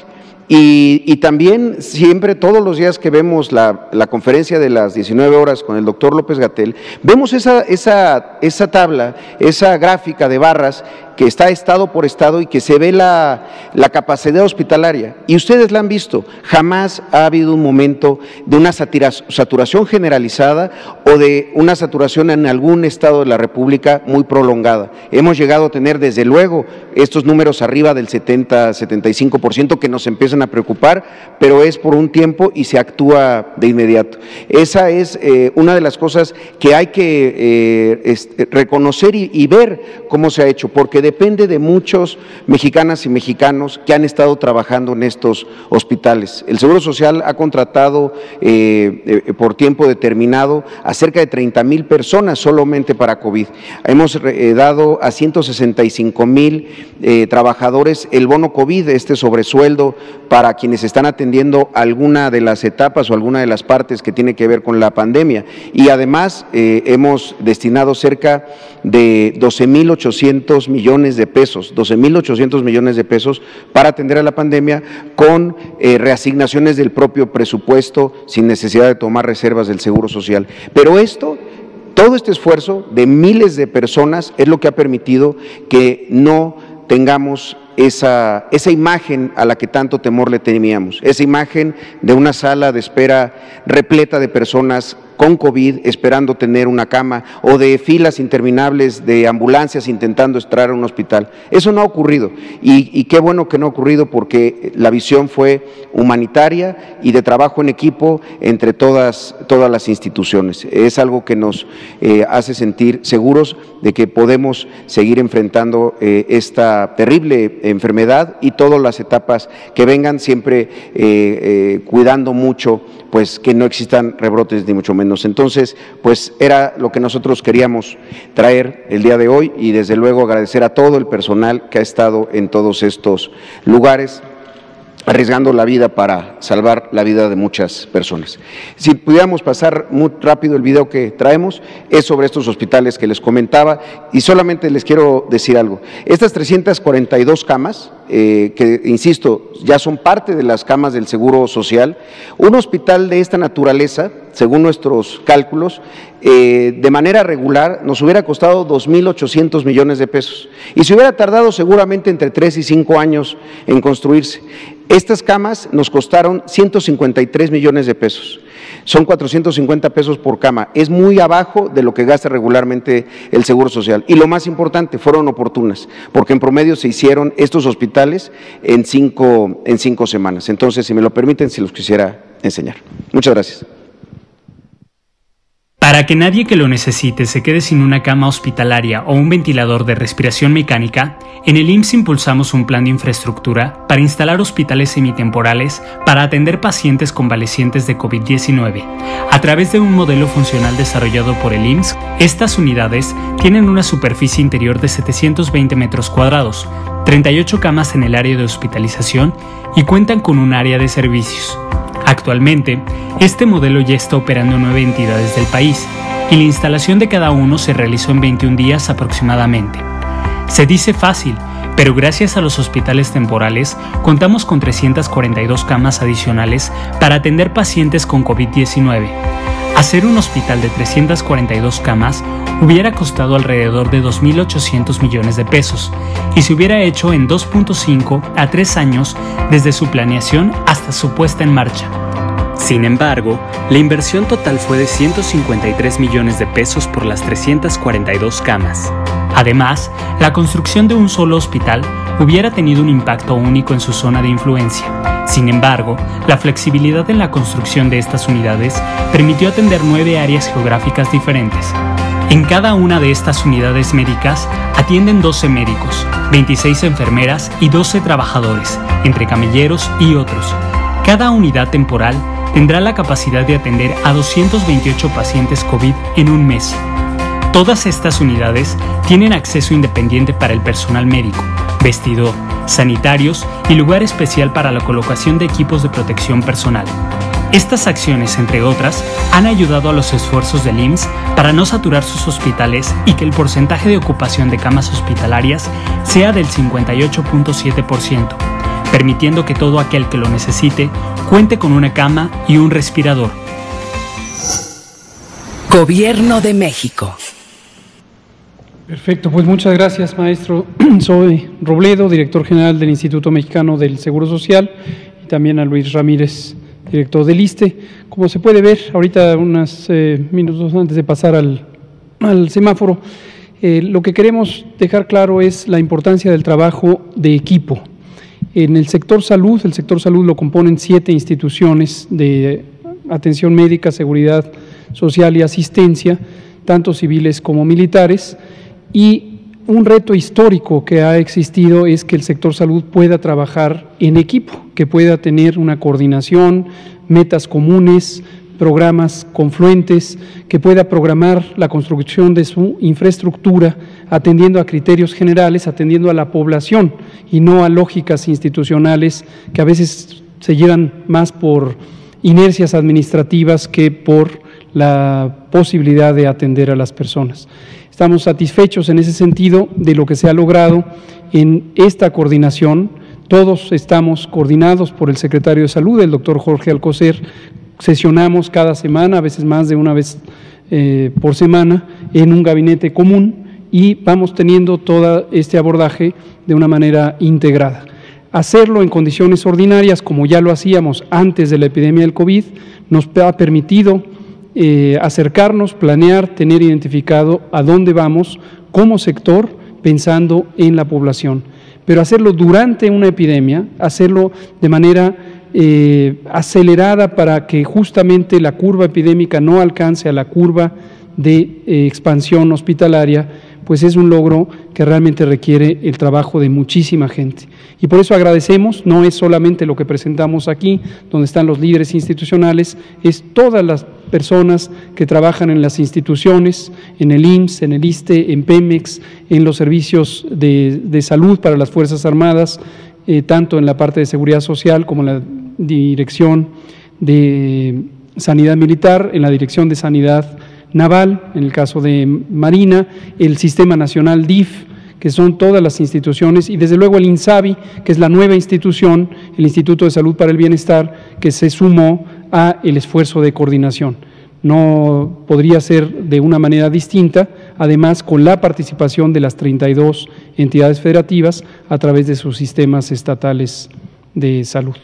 y también siempre, todos los días que vemos la conferencia de las 19 horas con el doctor López-Gatell, vemos esa tabla, esa gráfica de barras que está estado por estado y que se ve la capacidad hospitalaria. Y ustedes la han visto, jamás ha habido un momento de una saturación generalizada o de una saturación en algún estado de la República muy prolongada. Hemos llegado a tener, desde luego, estos números arriba del 70-75% que nos empiezan a preocupar, pero es por un tiempo y se actúa de inmediato. Esa es una de las cosas que hay que reconocer y ver cómo se ha hecho, porque depende de muchos mexicanas y mexicanos que han estado trabajando en estos hospitales. El Seguro Social ha contratado por tiempo determinado a cerca de 30,000 personas solamente para COVID. Hemos dado a 165,000 trabajadores el bono COVID, este sobresueldo para quienes están atendiendo alguna de las etapas o alguna de las partes que tiene que ver con la pandemia. Y además hemos destinado cerca de 12,800 millones de pesos, 12,800 millones de pesos para atender a la pandemia con reasignaciones del propio presupuesto sin necesidad de tomar reservas del Seguro Social. Pero todo este esfuerzo de miles de personas es lo que ha permitido que no tengamos esa imagen a la que tanto temor le temíamos, esa imagen de una sala de espera repleta de personas con COVID esperando tener una cama, o de filas interminables de ambulancias intentando entrar a un hospital. Eso no ha ocurrido, y qué bueno que no ha ocurrido, porque la visión fue humanitaria y de trabajo en equipo entre todas las instituciones. Es algo que nos hace sentir seguros de que podemos seguir enfrentando esta terrible enfermedad y todas las etapas que vengan, siempre cuidando mucho pues que no existan rebrotes ni mucho menos. Entonces, pues era lo que nosotros queríamos traer el día de hoy, y desde luego agradecer a todo el personal que ha estado en todos estos lugares, arriesgando la vida para salvar la vida de muchas personas. Si pudiéramos pasar muy rápido el video que traemos, es sobre estos hospitales que les comentaba, y solamente les quiero decir algo. Estas 342 camas, que insisto, ya son parte de las camas del Seguro Social, un hospital de esta naturaleza, según nuestros cálculos, de manera regular nos hubiera costado 2,800 millones de pesos, y se hubiera tardado seguramente entre 3 y 5 años en construirse. Estas camas nos costaron 153 millones de pesos. Son 450 pesos por cama, es muy abajo de lo que gasta regularmente el Seguro Social. Y lo más importante, fueron oportunas, porque en promedio se hicieron estos hospitales en 5 semanas. Entonces, si me lo permiten, si los quisiera enseñar. Muchas gracias.
Para que nadie que lo necesite se quede sin una cama hospitalaria o un ventilador de respiración mecánica, en el IMSS impulsamos un plan de infraestructura para instalar hospitales semitemporales para atender pacientes convalecientes de COVID-19. A través de un modelo funcional desarrollado por el IMSS, estas unidades tienen una superficie interior de 720 metros cuadrados, 38 camas en el área de hospitalización y cuentan con un área de servicios. Actualmente, este modelo ya está operando en 9 entidades del país y la instalación de cada uno se realizó en 21 días aproximadamente. Se dice fácil, pero gracias a los hospitales temporales contamos con 342 camas adicionales para atender pacientes con COVID-19. Hacer un hospital de 342 camas hubiera costado alrededor de 2.800 millones de pesos y se hubiera hecho en 2.5 a 3 años desde su planeación hasta su puesta en marcha. Sin embargo, la inversión total fue de 153 millones de pesos por las 342 camas. Además, la construcción de un solo hospital hubiera tenido un impacto único en su zona de influencia. Sin embargo, la flexibilidad en la construcción de estas unidades permitió atender 9 áreas geográficas diferentes. En cada una de estas unidades médicas atienden 12 médicos, 26 enfermeras y 12 trabajadores, entre camilleros y otros. Cada unidad temporal tendrá la capacidad de atender a 228 pacientes COVID en un mes. Todas estas unidades tienen acceso independiente para el personal médico, vestidor, sanitarios y lugar especial para la colocación de equipos de protección personal. Estas acciones, entre otras, han ayudado a los esfuerzos del IMSS para no saturar sus hospitales y que el porcentaje de ocupación de camas hospitalarias sea del 58.7%, permitiendo que todo aquel que lo necesite cuente con una cama y un respirador.
Gobierno de México.
Perfecto, pues muchas gracias, maestro Zoe Robledo, director general del Instituto Mexicano del Seguro Social, y también a Luis Ramírez, director del ISSSTE. Como se puede ver, ahorita unos minutos antes de pasar al semáforo, lo que queremos dejar claro es la importancia del trabajo de equipo. En el sector salud lo componen 7 instituciones de atención médica, seguridad social y asistencia, tanto civiles como militares, y un reto histórico que ha existido es que el sector salud pueda trabajar en equipo, que pueda tener una coordinación, metas comunes, programas confluentes, que pueda programar la construcción de su infraestructura atendiendo a criterios generales, atendiendo a la población y no a lógicas institucionales que a veces se llevan más por inercias administrativas que por la posibilidad de atender a las personas. Estamos satisfechos en ese sentido de lo que se ha logrado en esta coordinación. Todos estamos coordinados por el secretario de Salud, el doctor Jorge Alcocer. Sesionamos cada semana, a veces más de una vez por semana, en un gabinete común y vamos teniendo todo este abordaje de una manera integrada. Hacerlo en condiciones ordinarias, como ya lo hacíamos antes de la epidemia del COVID, nos ha permitido acercarnos, planear, tener identificado a dónde vamos como sector pensando en la población. Pero hacerlo durante una epidemia, hacerlo de manera acelerada para que justamente la curva epidémica no alcance a la curva de expansión hospitalaria, pues es un logro que realmente requiere el trabajo de muchísima gente. Y por eso agradecemos, no es solamente lo que presentamos aquí, donde están los líderes institucionales, es todas las personas que trabajan en las instituciones, en el IMSS, en el ISSSTE, en Pemex, en los servicios de salud para las Fuerzas Armadas, tanto en la parte de seguridad social como en la dirección de sanidad militar, en la dirección de sanidad naval, en el caso de Marina, el Sistema Nacional DIF, que son todas las instituciones, y desde luego el INSABI, que es la nueva institución, el Instituto de Salud para el Bienestar, que se sumó a el esfuerzo de coordinación. No podría ser de una manera distinta, además con la participación de las 32 entidades federativas a través de sus sistemas estatales de salud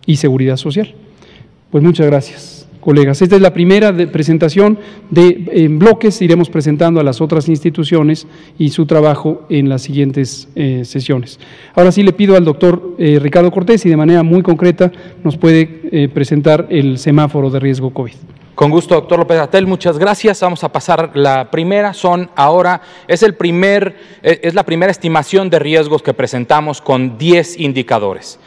y seguridad social. Pues muchas gracias. colegas. Esta es la primera presentación en bloques, iremos presentando a las otras instituciones y su trabajo en las siguientes sesiones. Ahora sí le pido al doctor Ricardo Cortés, y de manera muy concreta nos puede presentar el semáforo de riesgo COVID.
Con gusto, doctor López-Gatell, muchas gracias. Vamos a pasar la primera. Es la primera estimación de riesgos que presentamos con 10 indicadores.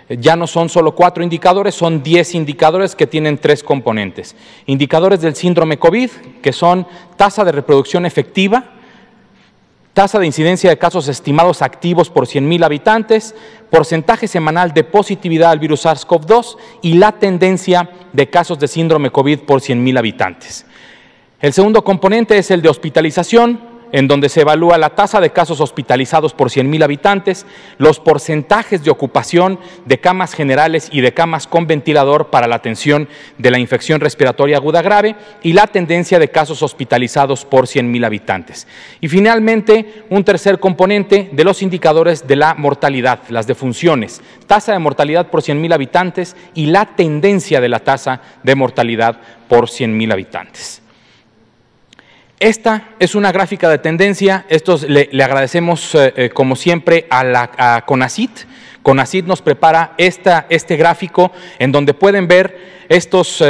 Ya no son solo 4 indicadores, son 10 indicadores que tienen 3 componentes. Indicadores del síndrome COVID, que son tasa de reproducción efectiva, tasa de incidencia de casos estimados activos por 100,000 habitantes, porcentaje semanal de positividad al virus SARS-CoV-2 y la tendencia de casos de síndrome COVID por 100,000 habitantes. El segundo componente es el de hospitalización, en donde se evalúa la tasa de casos hospitalizados por 100,000 habitantes, los porcentajes de ocupación de camas generales y de camas con ventilador para la atención de la infección respiratoria aguda grave y la tendencia de casos hospitalizados por 100,000 habitantes. Y finalmente, un tercer componente de los indicadores de la mortalidad, las defunciones, tasa de mortalidad por 100,000 habitantes y la tendencia de la tasa de mortalidad por 100,000 habitantes. Esta es una gráfica de tendencia. Le agradecemos, como siempre, a CONACYT. CONACYT nos prepara este gráfico en donde pueden ver estos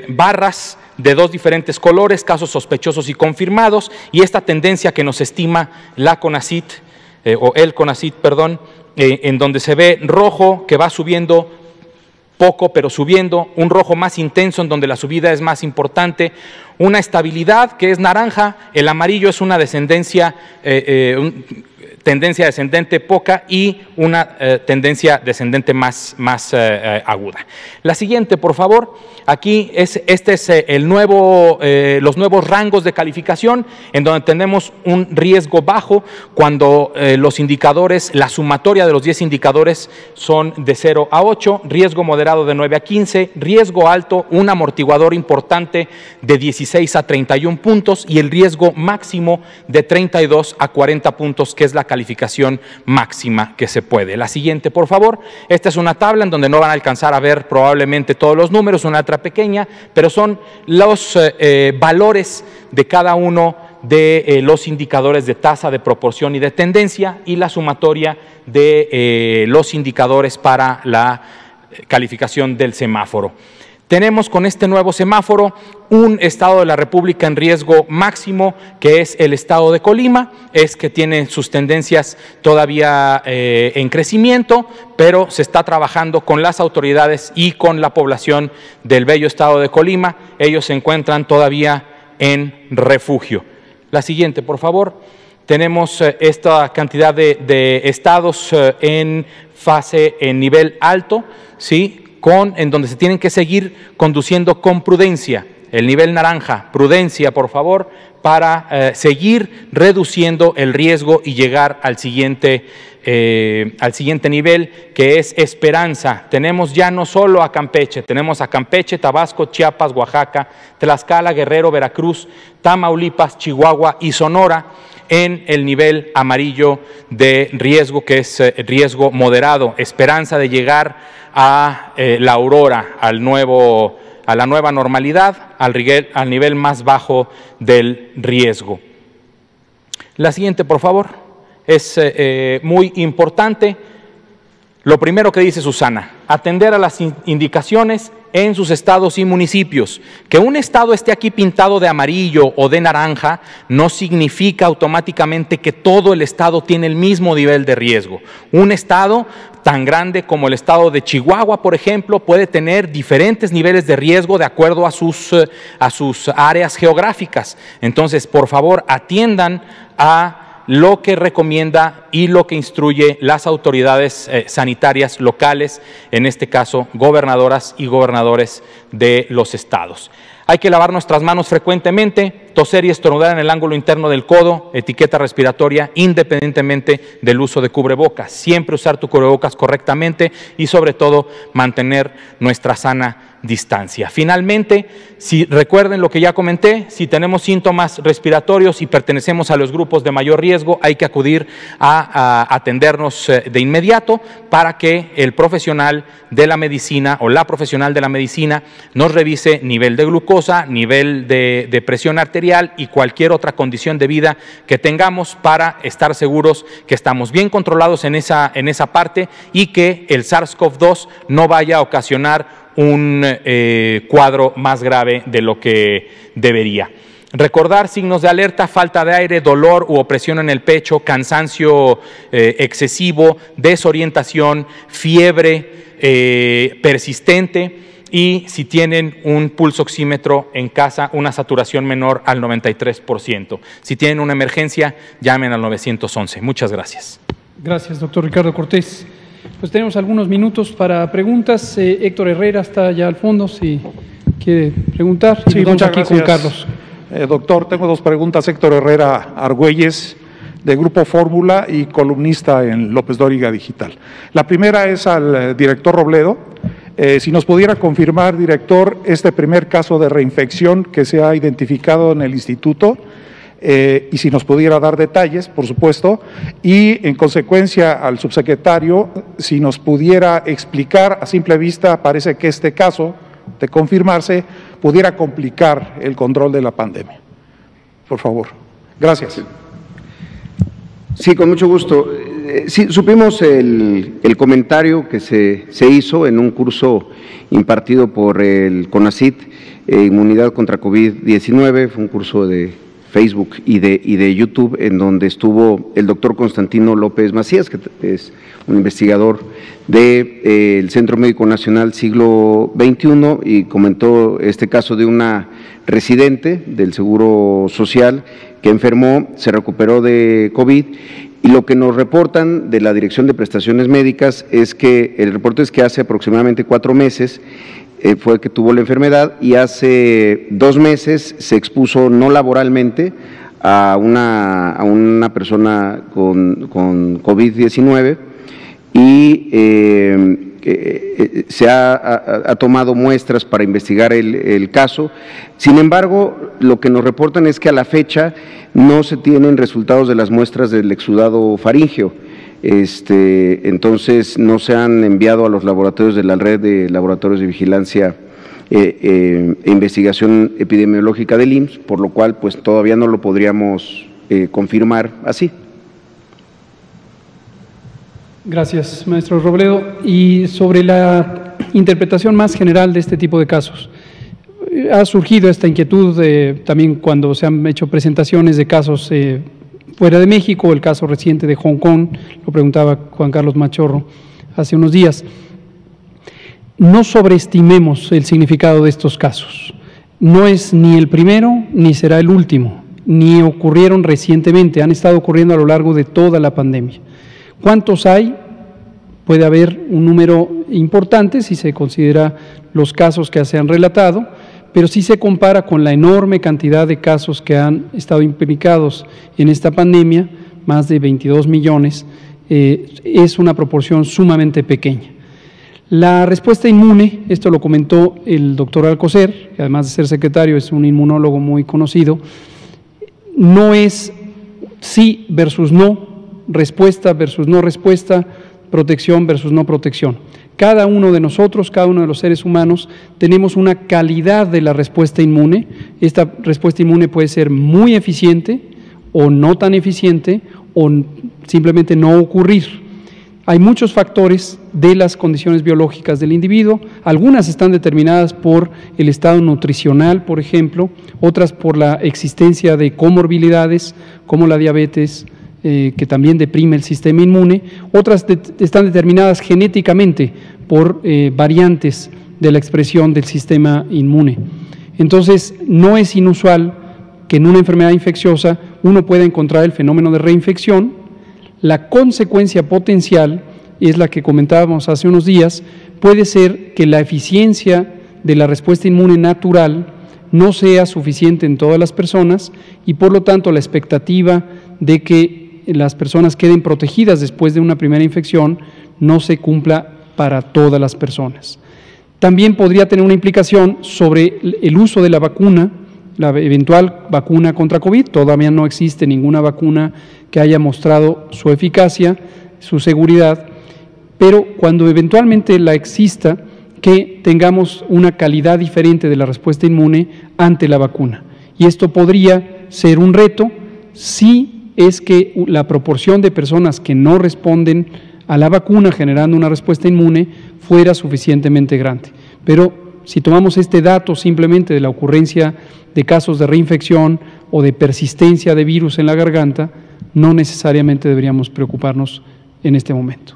barras de 2 diferentes colores, casos sospechosos y confirmados, y esta tendencia que nos estima la CONACYT, el CONACYT, perdón, en donde se ve rojo que va subiendo poco pero subiendo, un rojo más intenso en donde la subida es más importante, una estabilidad que es naranja, el amarillo es una descendencia, tendencia descendente poca y una tendencia descendente más aguda. La siguiente, por favor. Aquí es los nuevos rangos de calificación, en donde tenemos un riesgo bajo cuando los indicadores, la sumatoria de los 10 indicadores son de 0 a 8, riesgo moderado de 9 a 15, riesgo alto, un amortiguador importante de 16 a 31 puntos y el riesgo máximo de 32 a 40 puntos, que es la calificación máxima que se puede. La siguiente, por favor. Esta es una tabla en donde no van a alcanzar a ver probablemente todos los números, una letra pequeña, pero son los valores de cada uno de los indicadores de tasa, de proporción y de tendencia, y la sumatoria de los indicadores para la calificación del semáforo. Tenemos con este nuevo semáforo un estado de la República en riesgo máximo, que es el estado de Colima, que tiene sus tendencias todavía en crecimiento, pero se está trabajando con las autoridades y con la población del bello estado de Colima. Ellos se encuentran todavía en refugio. La siguiente, por favor. Tenemos esta cantidad de estados en nivel alto, ¿sí?, en donde se tienen que seguir conduciendo con prudencia. El nivel naranja, prudencia, por favor, para seguir reduciendo el riesgo y llegar al siguiente nivel, que es esperanza. Tenemos ya no solo a Campeche, tenemos a Campeche, Tabasco, Chiapas, Oaxaca, Tlaxcala, Guerrero, Veracruz, Tamaulipas, Chihuahua y Sonora en el nivel amarillo de riesgo, que es riesgo moderado. Esperanza de llegar a la aurora, a la nueva normalidad, al nivel más bajo del riesgo. La siguiente, por favor. Es muy importante. Lo primero que dice Susana, atender a las indicaciones en sus estados y municipios. Que un estado esté aquí pintado de amarillo o de naranja no significa automáticamente que todo el estado tiene el mismo nivel de riesgo. Un estado tan grande como el estado de Chihuahua, por ejemplo, puede tener diferentes niveles de riesgo de acuerdo a sus áreas geográficas. Entonces, por favor, atiendan a lo que recomienda y lo que instruye las autoridades sanitarias locales, en este caso gobernadoras y gobernadores de los estados. Hay que lavar nuestras manos frecuentemente, toser y estornudar en el ángulo interno del codo, etiqueta respiratoria, independientemente del uso de cubrebocas. Siempre usar tu cubrebocas correctamente y sobre todo mantener nuestra sana distancia. Finalmente, si recuerden lo que ya comenté, si tenemos síntomas respiratorios y pertenecemos a los grupos de mayor riesgo, hay que acudir a atendernos de inmediato para que el profesional de la medicina o la profesional de la medicina nos revise nivel de glucosa, nivel de presión arterial y cualquier otra condición de vida que tengamos para estar seguros que estamos bien controlados en esa parte y que el SARS-CoV-2 no vaya a ocasionar un cuadro más grave de lo que debería. Recordar signos de alerta: falta de aire, dolor u opresión en el pecho, cansancio excesivo, desorientación, fiebre persistente y si tienen un pulso oxímetro en casa, una saturación menor al 93%. Si tienen una emergencia, llamen al 911. Muchas gracias.
Gracias, doctor Ricardo Cortés. Pues tenemos algunos minutos para preguntas. Héctor Herrera está allá al fondo, si quiere preguntar.
Sí, muchas gracias.
Con Carlos.
Doctor, tengo dos preguntas. Héctor Herrera Argüelles, de Grupo Fórmula y columnista en López Dóriga Digital. La primera es al director Robledo. Si nos pudiera confirmar, director, este primer caso de reinfección que se ha identificado en el instituto, y si nos pudiera dar detalles, por supuesto, y en consecuencia al subsecretario, si nos pudiera explicar, a simple vista parece que este caso, de confirmarse, pudiera complicar el control de la pandemia. Por favor. Gracias.
Sí, con mucho gusto. Sí, supimos el comentario que se hizo en un curso impartido por el CONACYT, Inmunidad contra COVID-19, fue un curso de Facebook y de YouTube, en donde estuvo el doctor Constantino López Macías, que es un investigador del Centro Médico Nacional Siglo XXI, y comentó este caso de una residente del Seguro Social que enfermó, se recuperó de COVID, y lo que nos reportan de la Dirección de Prestaciones Médicas es que el reporte es que hace aproximadamente 4 meses fue que tuvo la enfermedad, y hace 2 meses se expuso no laboralmente a una persona con COVID-19 y se ha tomado muestras para investigar el caso. Sin embargo, lo que nos reportan es que a la fecha no se tienen resultados de las muestras del exudado faríngeo. Entonces no se han enviado a los laboratorios de la red de laboratorios de vigilancia e investigación epidemiológica del IMSS, por lo cual pues todavía no lo podríamos confirmar así.
Gracias, maestro Robledo. Y sobre la interpretación más general de este tipo de casos, ha surgido esta inquietud también cuando se han hecho presentaciones de casos fuera de México, el caso reciente de Hong Kong, lo preguntaba Juan Carlos Machorro hace unos días. No sobreestimemos el significado de estos casos. No es ni el primero ni será el último, ni ocurrieron recientemente, han estado ocurriendo a lo largo de toda la pandemia. ¿Cuántos hay? Puede haber un número importante si se considera los casos que se han relatado, pero si se compara con la enorme cantidad de casos que han estado implicados en esta pandemia, más de 22 millones, es una proporción sumamente pequeña. La respuesta inmune, esto lo comentó el doctor Alcocer, que además de ser secretario es un inmunólogo muy conocido, no es sí versus no, respuesta versus no respuesta, protección versus no protección. Cada uno de nosotros, cada uno de los seres humanos, tenemos una calidad de la respuesta inmune. Esta respuesta inmune puede ser muy eficiente o no tan eficiente o simplemente no ocurrir. Hay muchos factores de las condiciones biológicas del individuo, algunas están determinadas por el estado nutricional, por ejemplo, otras por la existencia de comorbilidades como la diabetes, que también deprime el sistema inmune, otras están determinadas genéticamente por variantes de la expresión del sistema inmune. Entonces, no es inusual que en una enfermedad infecciosa uno pueda encontrar el fenómeno de reinfección. La consecuencia potencial es la que comentábamos hace unos días, puede ser que la eficiencia de la respuesta inmune natural no sea suficiente en todas las personas y por lo tanto la expectativa de que las personas queden protegidas después de una primera infección no se cumpla para todas las personas. También podría tener una implicación sobre el uso de la vacuna, la eventual vacuna contra COVID. Todavía no existe ninguna vacuna que haya mostrado su eficacia, su seguridad, pero cuando eventualmente la exista, que tengamos una calidad diferente de la respuesta inmune ante la vacuna. Y esto podría ser un reto si es que la proporción de personas que no responden a la vacuna generando una respuesta inmune fuera suficientemente grande. Pero si tomamos este dato simplemente de la ocurrencia de casos de reinfección o de persistencia de virus en la garganta, no necesariamente deberíamos preocuparnos en este momento.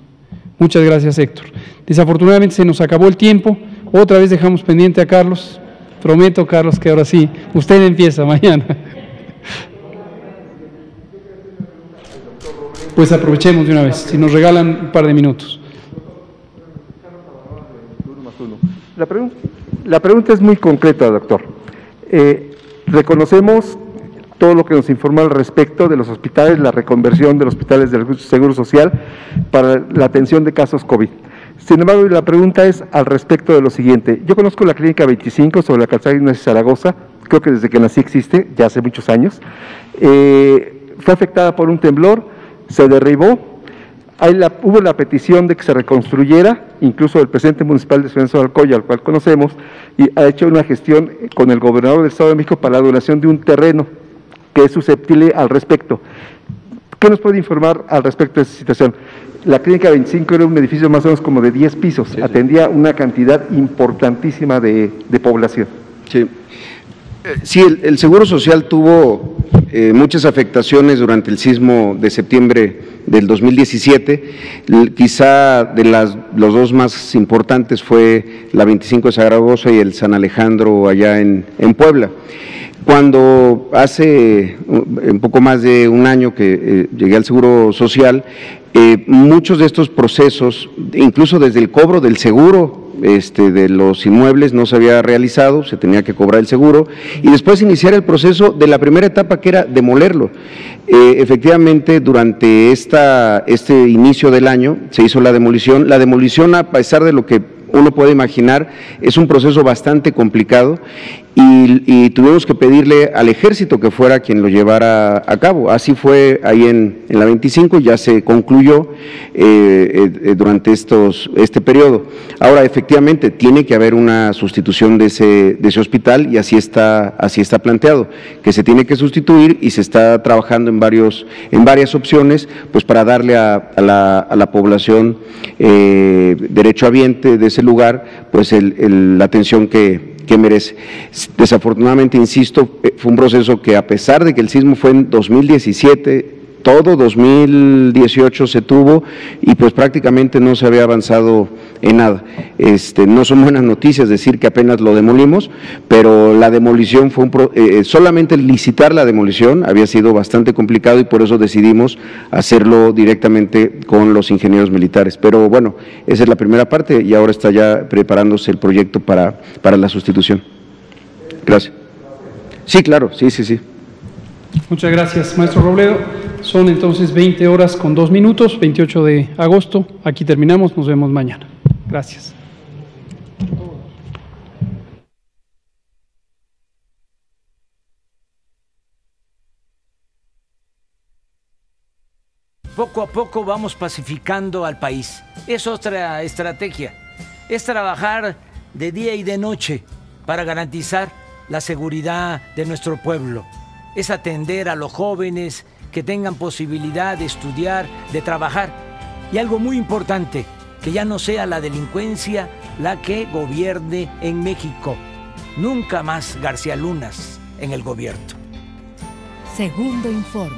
Muchas gracias, Héctor. Desafortunadamente se nos acabó el tiempo. Otra vez dejamos pendiente a Carlos. Prometo, Carlos, que ahora sí, usted empieza mañana. Pues aprovechemos de una vez, si nos regalan un par de minutos.
La pregunta es muy concreta, doctor. Reconocemos todo lo que nos informa al respecto de los hospitales, la reconversión de los hospitales del Seguro Social para la atención de casos COVID. Sin embargo, la pregunta es al respecto de lo siguiente. Yo conozco la Clínica 25 sobre la calzada Ignacio Zaragoza, creo que desde que nací existe, ya hace muchos años. Fue afectada por un temblor, se derribó, hubo la petición de que se reconstruyera, incluso el presidente municipal de San Lorenzo de Alcoya, al cual conocemos, y ha hecho una gestión con el gobernador del Estado de México para la donación de un terreno que es susceptible al respecto. ¿Qué nos puede informar al respecto de esa situación? La Clínica 25 era un edificio más o menos como de 10 pisos, sí, atendía una cantidad importantísima de población.
Sí, sí, el Seguro Social tuvo muchas afectaciones durante el sismo de septiembre del 2017, quizá de los dos más importantes fue la 25 de Zaragoza y el San Alejandro allá en Puebla. Cuando hace un poco más de un año que llegué al Seguro Social, muchos de estos procesos, incluso desde el cobro del seguro de los inmuebles no se había realizado, se tenía que cobrar el seguro y después iniciar el proceso de la primera etapa que era demolerlo. Efectivamente, durante este inicio del año se hizo la demolición. La demolición, a pesar de lo que uno puede imaginar, es un proceso bastante complicado y tuvimos que pedirle al ejército que fuera quien lo llevara a cabo. Así fue ahí en la 25, ya se concluyó durante este periodo. Ahora, efectivamente, tiene que haber una sustitución de ese hospital y así está planteado, que se tiene que sustituir y se está trabajando en varias opciones, pues para darle a la población derechohabiente de ese lugar, pues la atención que merece. Desafortunadamente, insisto, fue un proceso que, a pesar de que el sismo fue en 2017, todo 2018 se tuvo y pues prácticamente no se había avanzado en nada. No son buenas noticias decir que apenas lo demolimos, pero la demolición fue solamente licitar la demolición había sido bastante complicado y por eso decidimos hacerlo directamente con los ingenieros militares. Pero bueno, esa es la primera parte y ahora está ya preparándose el proyecto para la sustitución. Gracias. Sí, claro, sí.
Muchas gracias, maestro Robledo. Son entonces 20 horas con 2 minutos, 28 de agosto. Aquí terminamos, nos vemos mañana. Gracias.
Poco a poco vamos pacificando al país. Es otra estrategia. Es trabajar de día y de noche para garantizar la seguridad de nuestro pueblo. Es atender a los jóvenes que tengan posibilidad de estudiar, de trabajar. Y algo muy importante, que ya no sea la delincuencia la que gobierne en México. Nunca más García Lunas en el gobierno.
Segundo informe.